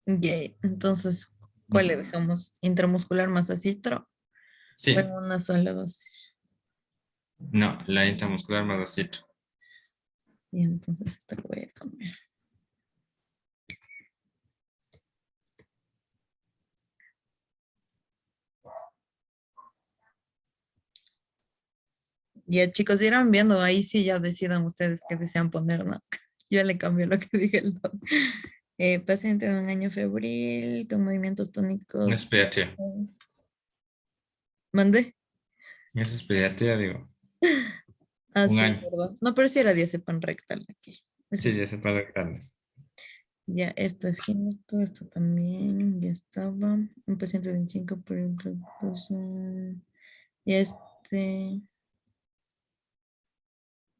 Ya, entonces, ¿cuál le Ujú. dejamos? Intramuscular más acitro o en Sí, una sola dosis. no, la intramuscular más acito. Y entonces esta lo voy a cambiar. Ya, chicos, irán viendo, ahí sí ya decidan ustedes qué desean poner, ¿no? Yo le cambio lo que dije el doc. Paciente de un año febril, con movimientos Es tónicos. pediatría. ¿Mandé? Eso es pediatría, digo. Ah, Un sí, año. ¿verdad? No, pero sí era diazepam rectal aquí. Eso Sí, es. ya se puede grandes. Ya, esto es gineco, esto también, ya estaba. Un paciente de 25 por introducción. Y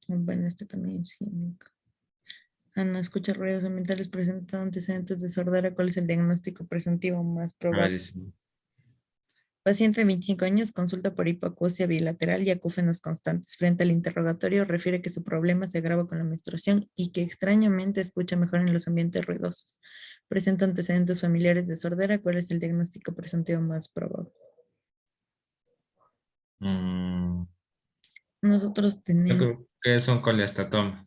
bueno, este también es gineco. Ah, no, escucha ruidos ambientales, presenta antecedentes de sordera. ¿Cuál es el diagnóstico presuntivo más A ver, probable? dice. Paciente de 25 años, consulta por hipoacusia bilateral y acúfenos constantes. Frente al interrogatorio, refiere que su problema se agrava con la menstruación y que extrañamente escucha mejor en los ambientes ruidosos. Presenta antecedentes familiares de sordera. ¿Cuál es el diagnóstico presuntivo más probable? mm, Nosotros yo tenemos, creo que es un coleostatoma.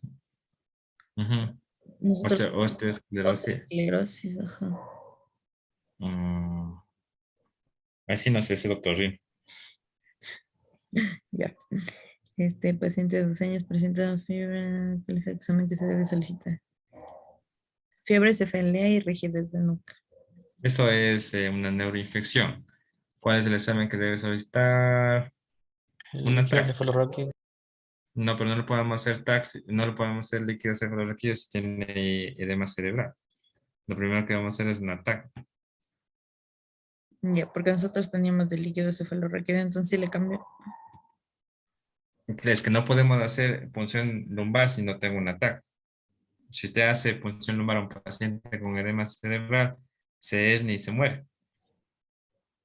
Ujú. nosotros otra Osteosclerosis. esclerosis, ajá. Mm, Así no sé, ese doctor Rin. Ya. Este paciente de 12 años presenta fiebre. ¿Cuál es el examen que se debe solicitar? Fiebre, cefalea y rigidez de nuca. Eso es una neuroinfección. ¿Cuál es el examen que debe solicitar? el Un líquido ataque. cefalorraquídeo. No, pero no le podemos hacer taxi, no le podemos hacer líquido cefalorraquídeo si tiene edema cerebral. Lo primero que vamos a hacer es un ataque. Ya, porque nosotros teníamos de líquido cefalorraquídeo, entonces sí le cambio. Es que no podemos hacer punción lumbar si no tengo un ataque. Si usted hace punción lumbar a un paciente con edema cerebral, se hernia y se muere.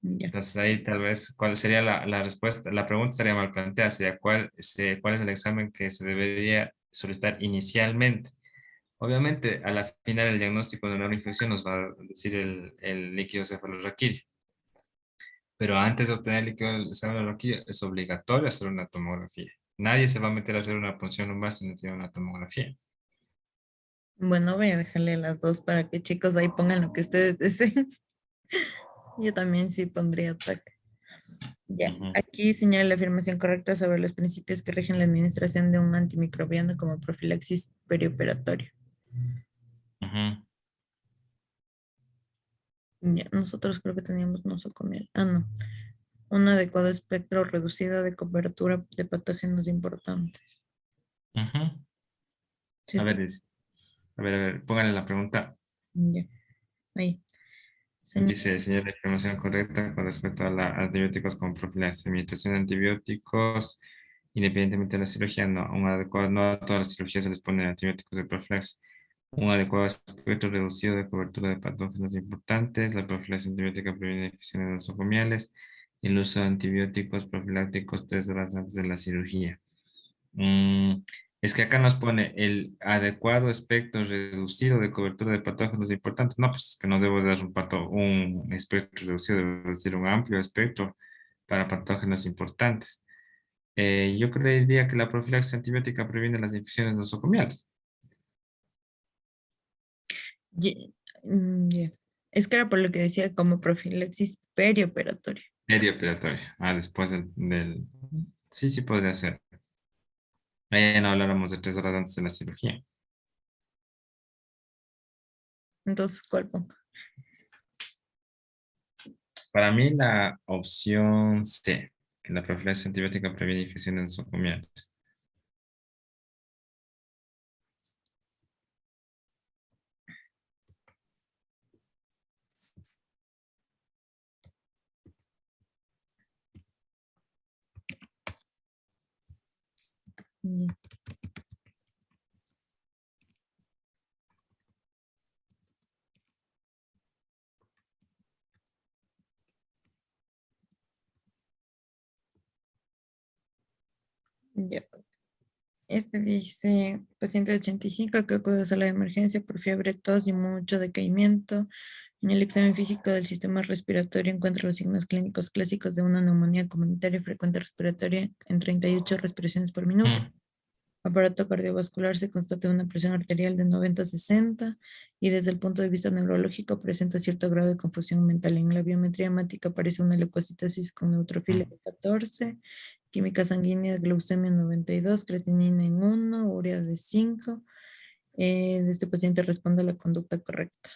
Ya. Entonces ahí tal vez, ¿cuál sería la respuesta? La pregunta estaría mal planteada, sería cuál es el examen que se debería solicitar inicialmente. Obviamente, a la final el diagnóstico de una infección nos va a decir el líquido cefalorraquídeo, pero antes de obtener el líquido cefalorraquídeo es obligatorio hacer una tomografía. Nadie se va a meter a hacer una punción lumbar si no tiene una tomografía. Bueno, voy a dejarle las dos para que chicos ahí pongan lo que ustedes deseen. Yo también sí pondría ataque. Ya, Ujú, aquí señala la afirmación correcta sobre los principios que rigen la administración de un antimicrobiano como profilaxis perioperatoria. ujú, Ya, nosotros creo que teníamos nosocomial. Ah, no. Un adecuado espectro reducido de cobertura de patógenos importantes. ujú. Sí, A ver, a ver, póngale la pregunta. ya, ahí. Dice, Señala. señala la información correcta con respecto a los antibióticos con profilaxis. Administración de antibióticos, independientemente de la cirugía, no, no a todas las cirugías se les pone antibióticos de profilaxis. Un adecuado espectro reducido de cobertura de patógenos importantes. La profilaxis antibiótica previene infecciones nosocomiales. El uso de antibióticos profilácticos 3 horas antes de la cirugía. Mm, es que acá nos pone el adecuado espectro reducido de cobertura de patógenos importantes. No, pues es que no debo dar un espectro reducido, debo decir un amplio espectro para patógenos importantes. Yo creería que la profilaxis antibiótica previene las infecciones nosocomiales. Ye- ya. Es que era por lo que decía como profilaxis perioperatoria. Perioperatoria. Ah, después Sí, sí podría ser. Ahí no habláramos de 3 horas antes de la cirugía. Entonces, ¿cuál pongo? Para mí la opción C, que la profilaxis antibiótica previene infecciones nosocomiales. Ya, ya. Este dice, paciente de 85 que acude a sala de emergencia por fiebre, tos y mucho decaimiento. En el examen físico del sistema respiratorio encuentra los signos clínicos clásicos de una neumonía comunitaria frecuente respiratoria en 38 respiraciones por minuto. Mm, Aparato cardiovascular se constata una presión arterial de 90-60 y desde el punto de vista neurológico presenta cierto grado de confusión mental. En la biometría hemática aparece una leucocitosis con neutrofilia mm. de 14, química sanguínea, glucemia 92, creatinina en 1, urea de 5. De este paciente responde a la conducta correcta.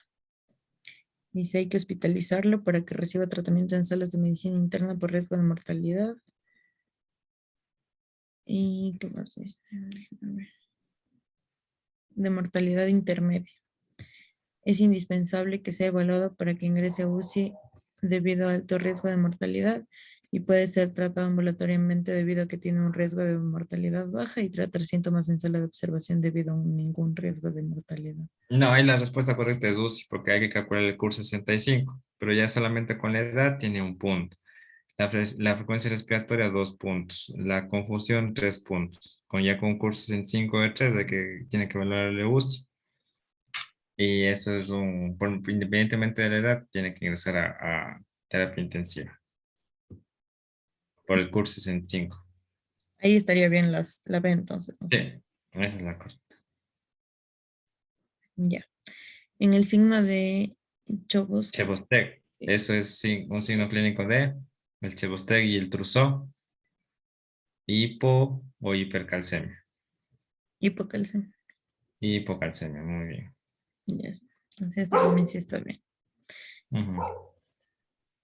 Dice hay que hospitalizarlo para que reciba tratamiento en salas de medicina interna por riesgo de mortalidad. ¿Y qué más dice? Déjame ver. De mortalidad intermedia. Es indispensable que sea evaluado para que ingrese a UCI debido a alto riesgo de mortalidad y puede ser tratado ambulatoriamente debido a que tiene un riesgo de mortalidad baja y tratar síntomas en sala de observación debido a ningún riesgo de mortalidad. No, ahí la respuesta correcta es UCI, porque hay que calcular el curso 65, pero ya solamente con la edad tiene un punto. La frecuencia respiratoria, 2 puntos. La confusión, 3 puntos. Con un curso 65 de 3, de que tiene que evaluar el UCI. Y eso es independientemente de la edad, tiene que ingresar a terapia intensiva por el curso 65. Ahí estaría bien la B entonces, ¿no? Sí, esa es la correcta. Ya. En el signo de Chobosky, Chebostec, eso es un signo clínico de el Chebostec y el Trousseau, o hipercalcemia. hipocalcemia. Hipocalcemia, muy bien. Yes. Entonces, este también sí está bien. Ujú.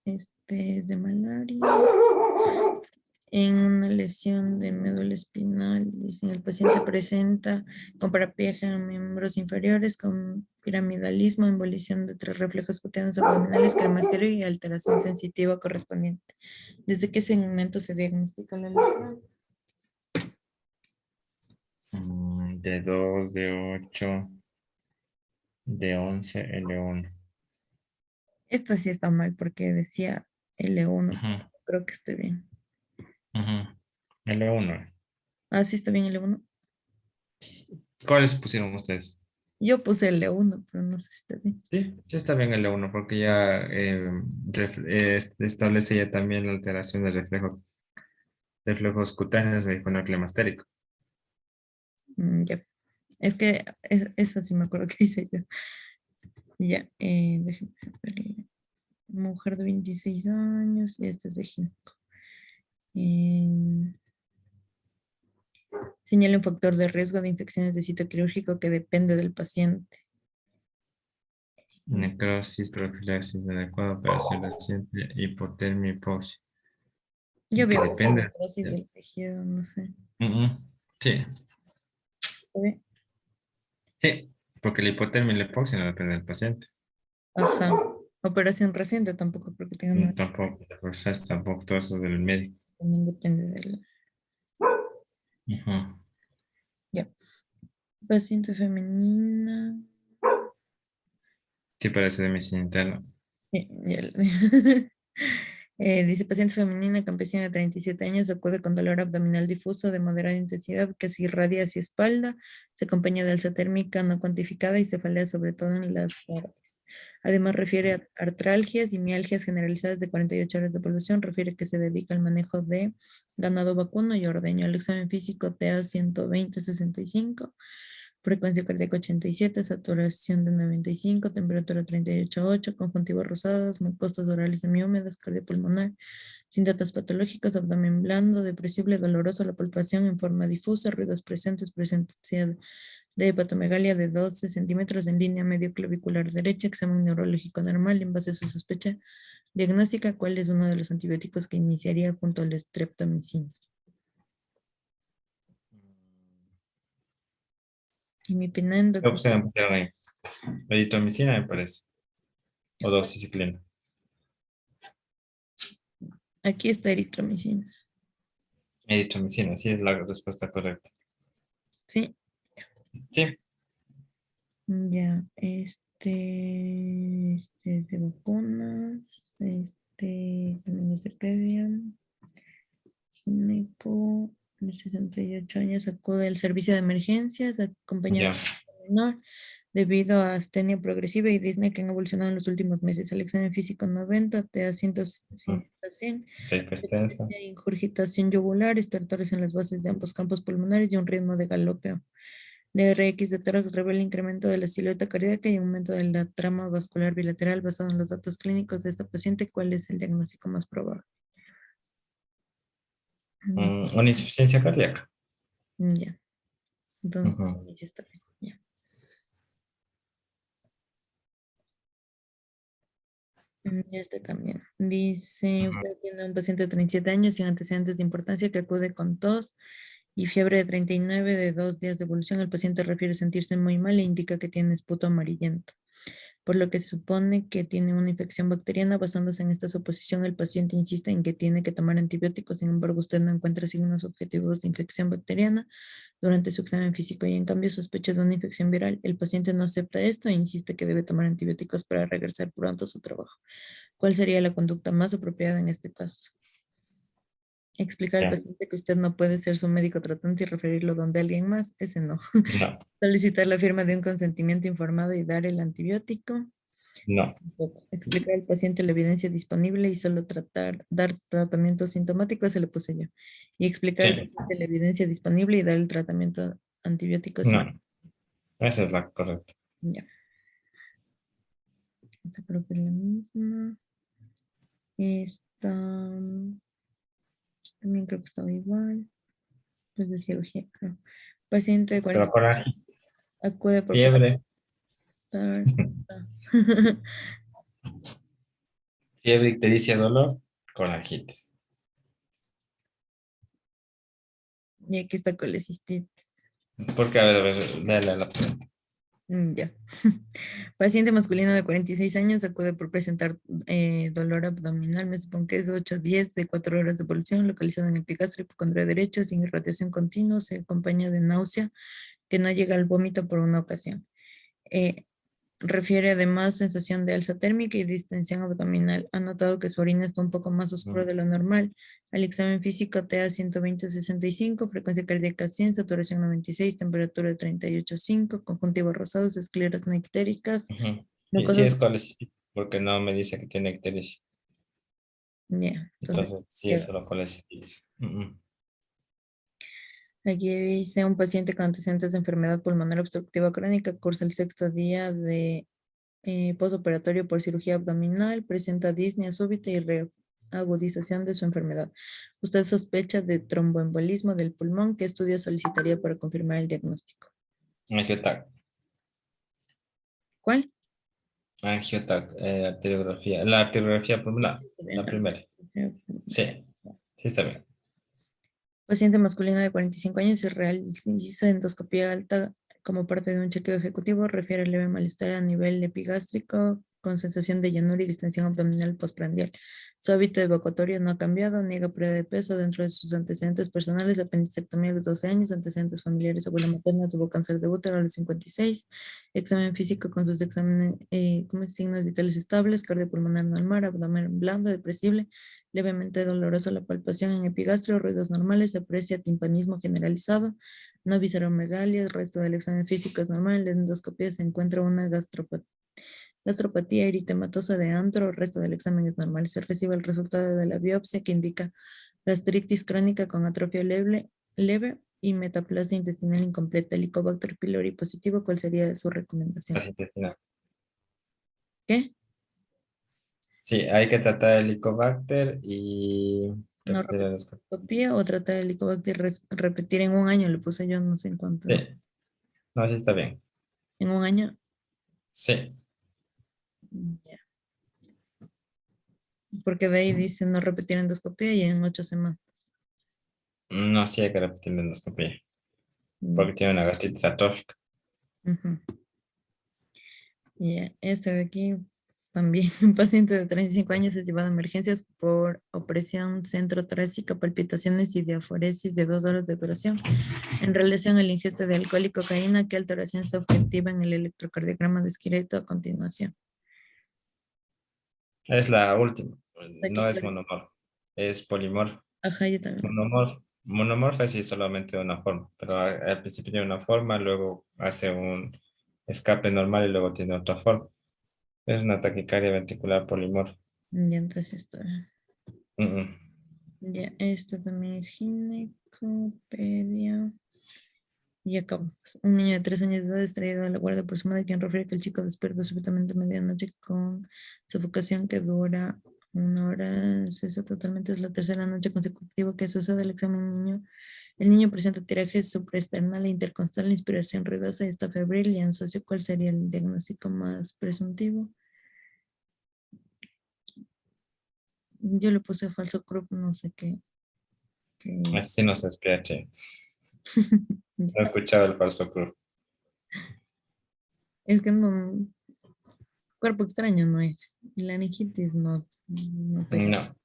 Este de malaria. En una lesión de médula espinal, dicen, el paciente presenta con paraplegia en miembros inferiores, con piramidalismo, embolición de tres reflejos cutáneos abdominales, cremasterio y alteración sensitiva correspondiente. ¿Desde qué segmento se diagnostica la lesión? De 2 de 8 de 11 L1. Esta sí está mal porque decía L1. Ujú, Creo que estoy bien. ujú. L1. Ah, sí está bien L1. ¿Cuáles pusieron ustedes? Yo puse L1, pero no sé si está bien. Sí, sí está bien L1 porque ya establece ya también la alteración de reflejos cutáneos de icono climasterico. Ya. Es que esa sí me acuerdo que hice yo. Ya, déjeme ver. Mujer de 26 años y este es de gineco. Eh, Señala un factor de riesgo de infecciones de sitio quirúrgico que depende del paciente. Necrosis, profilaxis inadecuada, operación reciente, hipotermia, hipoxia. Yo Y que había puesto depende. necrosis del tejido, no sé. Ujú, sí, ¿Sabe? sí, porque la hipotermia y la hipoxia no depende del paciente. Ajá. Operación reciente tampoco porque tenga nada. Tampoco, la fuerza tampoco, todo eso es del médico. También depende de la... Ujú. Ya. Paciente femenina. Sí, parece de medicina interna. Ya dice, paciente femenina campesina de 37 años acude con dolor abdominal difuso de moderada intensidad que se irradia hacia espalda, se acompaña de alza térmica no cuantificada y cefalea sobre todo en las guardias. Además refiere a artralgias y mialgias generalizadas de 48 horas de evolución, refiere que se dedica al manejo de ganado vacuno y ordeño. El examen físico TA 120-65. Frecuencia cardíaca 87, saturación de 95, temperatura 38,8, conjuntivas rosadas, mucosas orales semihúmedas, cardiopulmonar, sin datos patológicos, abdomen blando, depresible, doloroso, la palpación en forma difusa, ruidos presentes, presencia de hepatomegalia de 12 centímetros en línea medio clavicular derecha, examen neurológico normal, en base a su sospecha diagnóstica, ¿cuál es uno de los antibióticos que iniciaría junto al streptomicina? Y mi ¿Qué penendo, opción pusieron ahí? Eritromicina, me parece. O doxiciclina. aquí está eritromicina. Eritromicina, sí es la respuesta correcta. Sí, Sí. ya, este es de vacunas, también es de pedia, gineco, de 68 años, acude al servicio de emergencias, acompañado Ya. de menor, debido a astenia progresiva y disnea que han evolucionado en los últimos meses. El examen físico 90, TA 150, 100, Está hipertensa. ingurgitación yugular, estertores en las bases de ambos campos pulmonares y un ritmo de galopeo. La RX de tórax revela incremento de la silueta cardíaca y aumento de la trama vascular bilateral basado en los datos clínicos de esta paciente. ¿Cuál es el diagnóstico más probable? Una insuficiencia cardíaca. Ya, entonces, Ujú. ya está bien. Ya. Este también. Dice, Ujú. usted tiene un paciente de 37 años sin antecedentes de importancia que acude con tos y fiebre de 39 de 2 días de evolución. El paciente refiere sentirse muy mal e indica que tiene esputo amarillento, por lo que se supone que tiene una infección bacteriana. Basándose en esta suposición, el paciente insiste en que tiene que tomar antibióticos. Sin embargo, usted no encuentra signos objetivos de infección bacteriana durante su examen físico y en cambio sospecha de una infección viral. El paciente no acepta esto e insiste que debe tomar antibióticos para regresar pronto a su trabajo. ¿Cuál sería la conducta más apropiada en este caso? Explicar al Ya. paciente que usted no puede ser su médico tratante y referirlo donde alguien más. Ese no. No, Solicitar la firma de un consentimiento informado y dar el antibiótico. no, Explicar al paciente la evidencia disponible y solo dar tratamiento sintomático, se le puse yo. Y explicar al sí, paciente la evidencia disponible y dar el tratamiento antibiótico no, sin. esa es la correcta. Ya, esta creo que es la misma. Esta también creo que estaba igual. Es de cirugía, creo. Paciente de Pero 40 coraje, acude por fiebre, consultar. fiebre, ictericia, dolor, corajitis. Y aquí está colecistitis. Porque, a ver, dale a la pregunta. Ya. Paciente masculino de 46 años acude por presentar dolor abdominal, me supongo que es 8 a 10 de 4 horas de evolución, localizado en el epigastrio, hipocondria derecho, sin irradiación continua, se acompaña de náusea que no llega al vómito por una ocasión. Eh, Refiere además sensación de alza térmica y distensión abdominal. Ha notado que su orina está un poco más oscura Ujú, de lo normal. Al examen físico TA 120/65, frecuencia cardíaca 100, saturación 96, temperatura de 38,5, conjuntivos rosados, escleras no ictéricas, ujú. Sí mucosas. es colecistita, porque no me dice que tiene ictericia. Ya, entonces, Entonces, sí es ya. solo colecistitis. Aquí dice un paciente con antecedentes de enfermedad pulmonar obstructiva crónica, cursa el sexto día de posoperatorio por cirugía abdominal, presenta disnea súbita y reagudización de su enfermedad. Usted sospecha de tromboembolismo del pulmón. ¿Qué estudio solicitaría para confirmar el diagnóstico? Angiotac, ¿Cuál? angiotac, arteriografía. La arteriografía pulmonar, Está bien, la primera. Sí, sí está bien. paciente masculino de 45 años se realiza endoscopía alta como parte de un chequeo ejecutivo. Refiere leve malestar a nivel epigástrico con sensación de llanura y distensión abdominal postprandial. Su hábito evacuatorio no ha cambiado, niega pérdida de peso dentro de sus antecedentes personales, apendicectomía a los 12 años, antecedentes familiares, abuela materna tuvo cáncer de útero a los 56, examen físico con sus exámenes, como signos vitales estables, cardiopulmonar normal, abdomen blando, depresible, levemente doloroso la palpación en epigastrio, ruidos normales, se aprecia timpanismo generalizado, no visceromegalia, el resto del examen físico es normal, en la endoscopia se encuentra una gastropatía eritematosa de antro, el resto del examen es normal, se recibe el resultado de la biopsia que indica gastritis crónica con atrofia leve y metaplasia intestinal incompleta, Helicobacter pylori positivo, ¿cuál sería su recomendación? Así intestinal. ¿Qué? Sí, hay que tratar el Helicobacter y ¿No repetir repetir el endoscopia o tratar el Helicobacter repetir en un año? Le puse yo no sé en cuánto. Sí, no, sí está bien. En un año. Sí, Ya. Porque de ahí dice no repetir endoscopia y en 8 semanas. no, sí hay que repetir la endoscopia, Mm, porque tiene una gastritis atófica. ujú. Ya, este de aquí también, un paciente de 35 años es llevado a emergencias por opresión centrotorácica, palpitaciones y diaforesis de 2 horas de duración. En relación al ingesta de alcohol y cocaína, ¿qué alteración se objetiva en el electrocardiograma descrito a continuación? Es la última, Aquí, no es claro. monomorfo, es polimorfo. Ajá, yo también. Monomorfo es sí solamente de una forma, pero al principio tiene una forma, luego hace un escape normal y luego tiene otra forma. Es una taquicardia ventricular polimorfa. Ya, entonces esto. Mm, mm. Ya, esto también es ginecopedia. Y acabamos. Un niño de 3 años de edad es traído a la guardia por su madre, quien refiere que el chico despierta súbitamente a medianoche con sofocación que dura 1 hora. Cesa totalmente. Es la tercera noche consecutiva que sucede el examen niño. El niño presenta tiraje supraesternal e intercostal, inspiración ruidosa y está febril y ansioso. ¿Cuál sería el diagnóstico más presuntivo? Yo le puse falso cruz, no sé qué. Así no se despierta. No he escuchado el falso cruz. Es que no, cuerpo extraño no es. Laringitis no pega. No.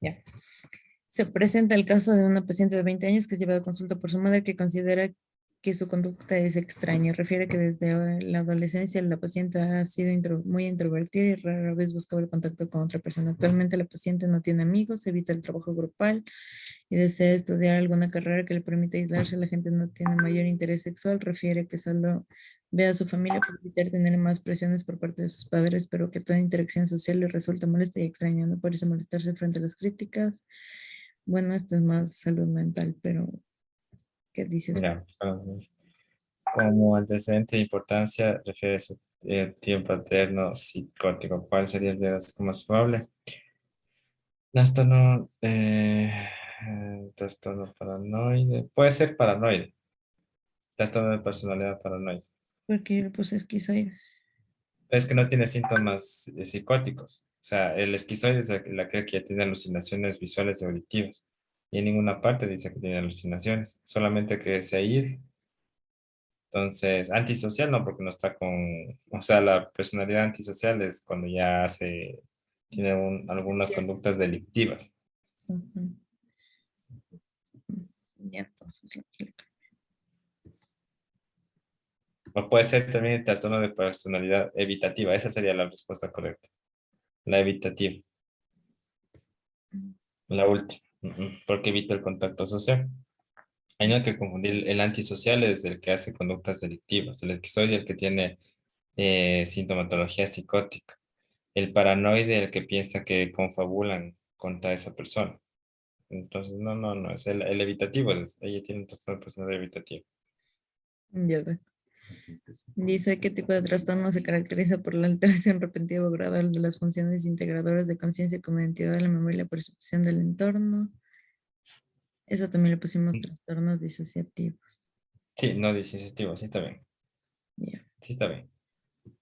Ya. Se presenta el caso de una paciente de 20 años que es llevada a consulta por su madre que considera que su conducta es extraña. Refiere que desde la adolescencia la paciente ha sido muy introvertida y rara vez buscaba el contacto con otra persona. Actualmente la paciente no tiene amigos, evita el trabajo grupal y desea estudiar alguna carrera que le permita aislarse. La gente no tiene mayor interés sexual. Refiere que solo ve a su familia para evitar tener más presiones por parte de sus padres, pero que toda interacción social le resulta molesta y extraña. No parece molestarse frente a las críticas. Bueno, esto es más salud mental, pero ¿qué dices? Ya. Como antecedente de importancia, refiere su tío paterno psicótico. ¿Cuál sería el diagnóstico más probable? Trastorno, trastorno paranoide. Puede ser paranoide. Trastorno de personalidad paranoide. Porque pues esquizoide. Es que no tiene síntomas psicóticos. O sea, el esquizoide es la que tiene alucinaciones visuales y auditivas. Y en ninguna parte dice que tiene alucinaciones. Solamente que se aísla. Entonces, antisocial no, porque no está con, o sea, la personalidad antisocial es cuando ya tiene algunas Sí. conductas delictivas. Ujú. Ya, entonces, aquí le O puede ser también el trastorno de personalidad evitativa. Esa sería la respuesta correcta. La evitativa, cambio. la última. Porque evita el contacto social. Hay no hay que confundir. El antisocial es el que hace conductas delictivas. El esquizoide el que tiene sintomatología psicótica. El paranoide el que piensa que confabulan contra esa persona. Entonces, no, es el evitativo. Ella tiene un trastorno de personalidad evitativo. Ya ve. Dice qué tipo de trastorno se caracteriza por la alteración repentina o gradual de las funciones integradoras de conciencia como identidad de la memoria y la percepción del entorno. Eso también le pusimos trastornos disociativos. Sí, no disociativo, sí está bien. Ya. Sí está bien.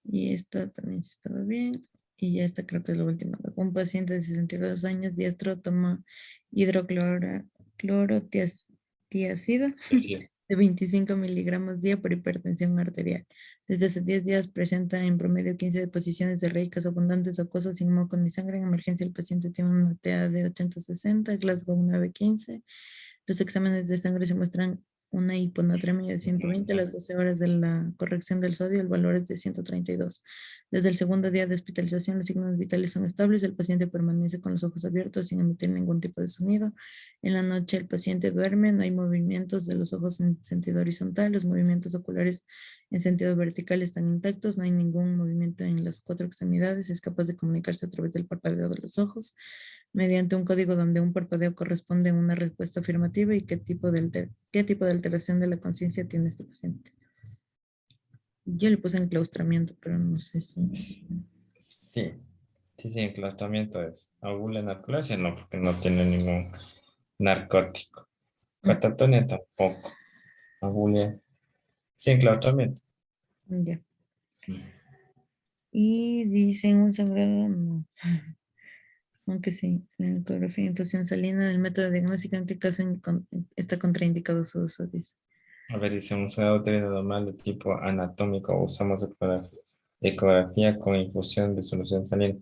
Y esta también sí estaba bien. Y ya esta creo que es la última. Un paciente de 62 años, diestro, toma hidroclorotiazida Sí. de 25 miligramos día por hipertensión arterial. Desde hace 10 días presenta en promedio 15 deposiciones diarreicas abundantes acuosas sin moco ni sangre. En emergencia el paciente tiene una TA de 860, Glasgow 915. Los exámenes de sangre se muestran una hiponatremia de 120 a las 12 horas de la corrección del sodio, el valor es de 132. Desde el segundo día de hospitalización, los signos vitales son estables, el paciente permanece con los ojos abiertos sin emitir ningún tipo de sonido. En la noche el paciente duerme, no hay movimientos de los ojos en sentido horizontal, los movimientos oculares en sentido vertical están intactos, no hay ningún movimiento en las cuatro extremidades, es capaz de comunicarse a través del parpadeo de los ojos mediante un código donde un parpadeo corresponde a una respuesta afirmativa y qué tipo de alteración de la conciencia tiene este paciente. Yo le puse enclaustramiento, pero no sé si... Sí, sí, enclaustramiento es. Abula narcolepsia no, porque no tiene ningún narcótico. Mm, Catatonia tampoco. Abulia. Sí, enclaustramiento. ya. Y dicen un sangrado, no. Aunque sí, la ecografía de infusión salina, el método diagnóstico en qué caso está contraindicado su uso, dice. A ver, dice un sangrado uterino normal de tipo anatómico. Usamos ecografía con infusión de solución salina.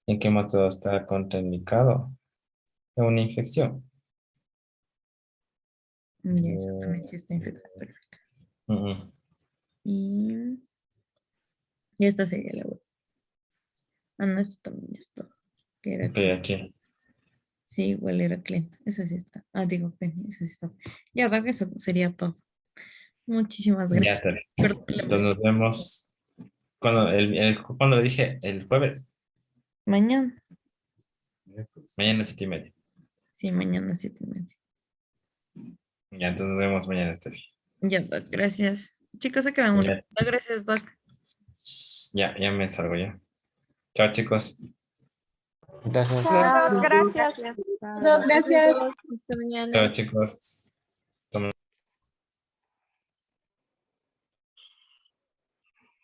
¿En qué método está contraindicado? Es una infección. Ya, eso también sí está infectado. Perfecto. Mm. Y esta sería la web. Ah, no, esto también está. Que era clean. PH. Sí, igual era clean. Esa sí está. Ah, digo, Penny, esa sí está. Ya, Doc, eso sería todo. Muchísimas Ya gracias. está bien. Perdón la Entonces nos vemos cuando lo dije, el jueves. mañana. Mañana 7:30. Sí, mañana 7:30. Ya, entonces nos vemos mañana, Estefi. Ya, Doc, gracias. Chicos, se quedan un rato. Ya, Gracias, Doc. ya me salgo ya. Chao, chicos. Gracias. Chao, gracias. No, gracias. Hasta mañana. Chao, chicos.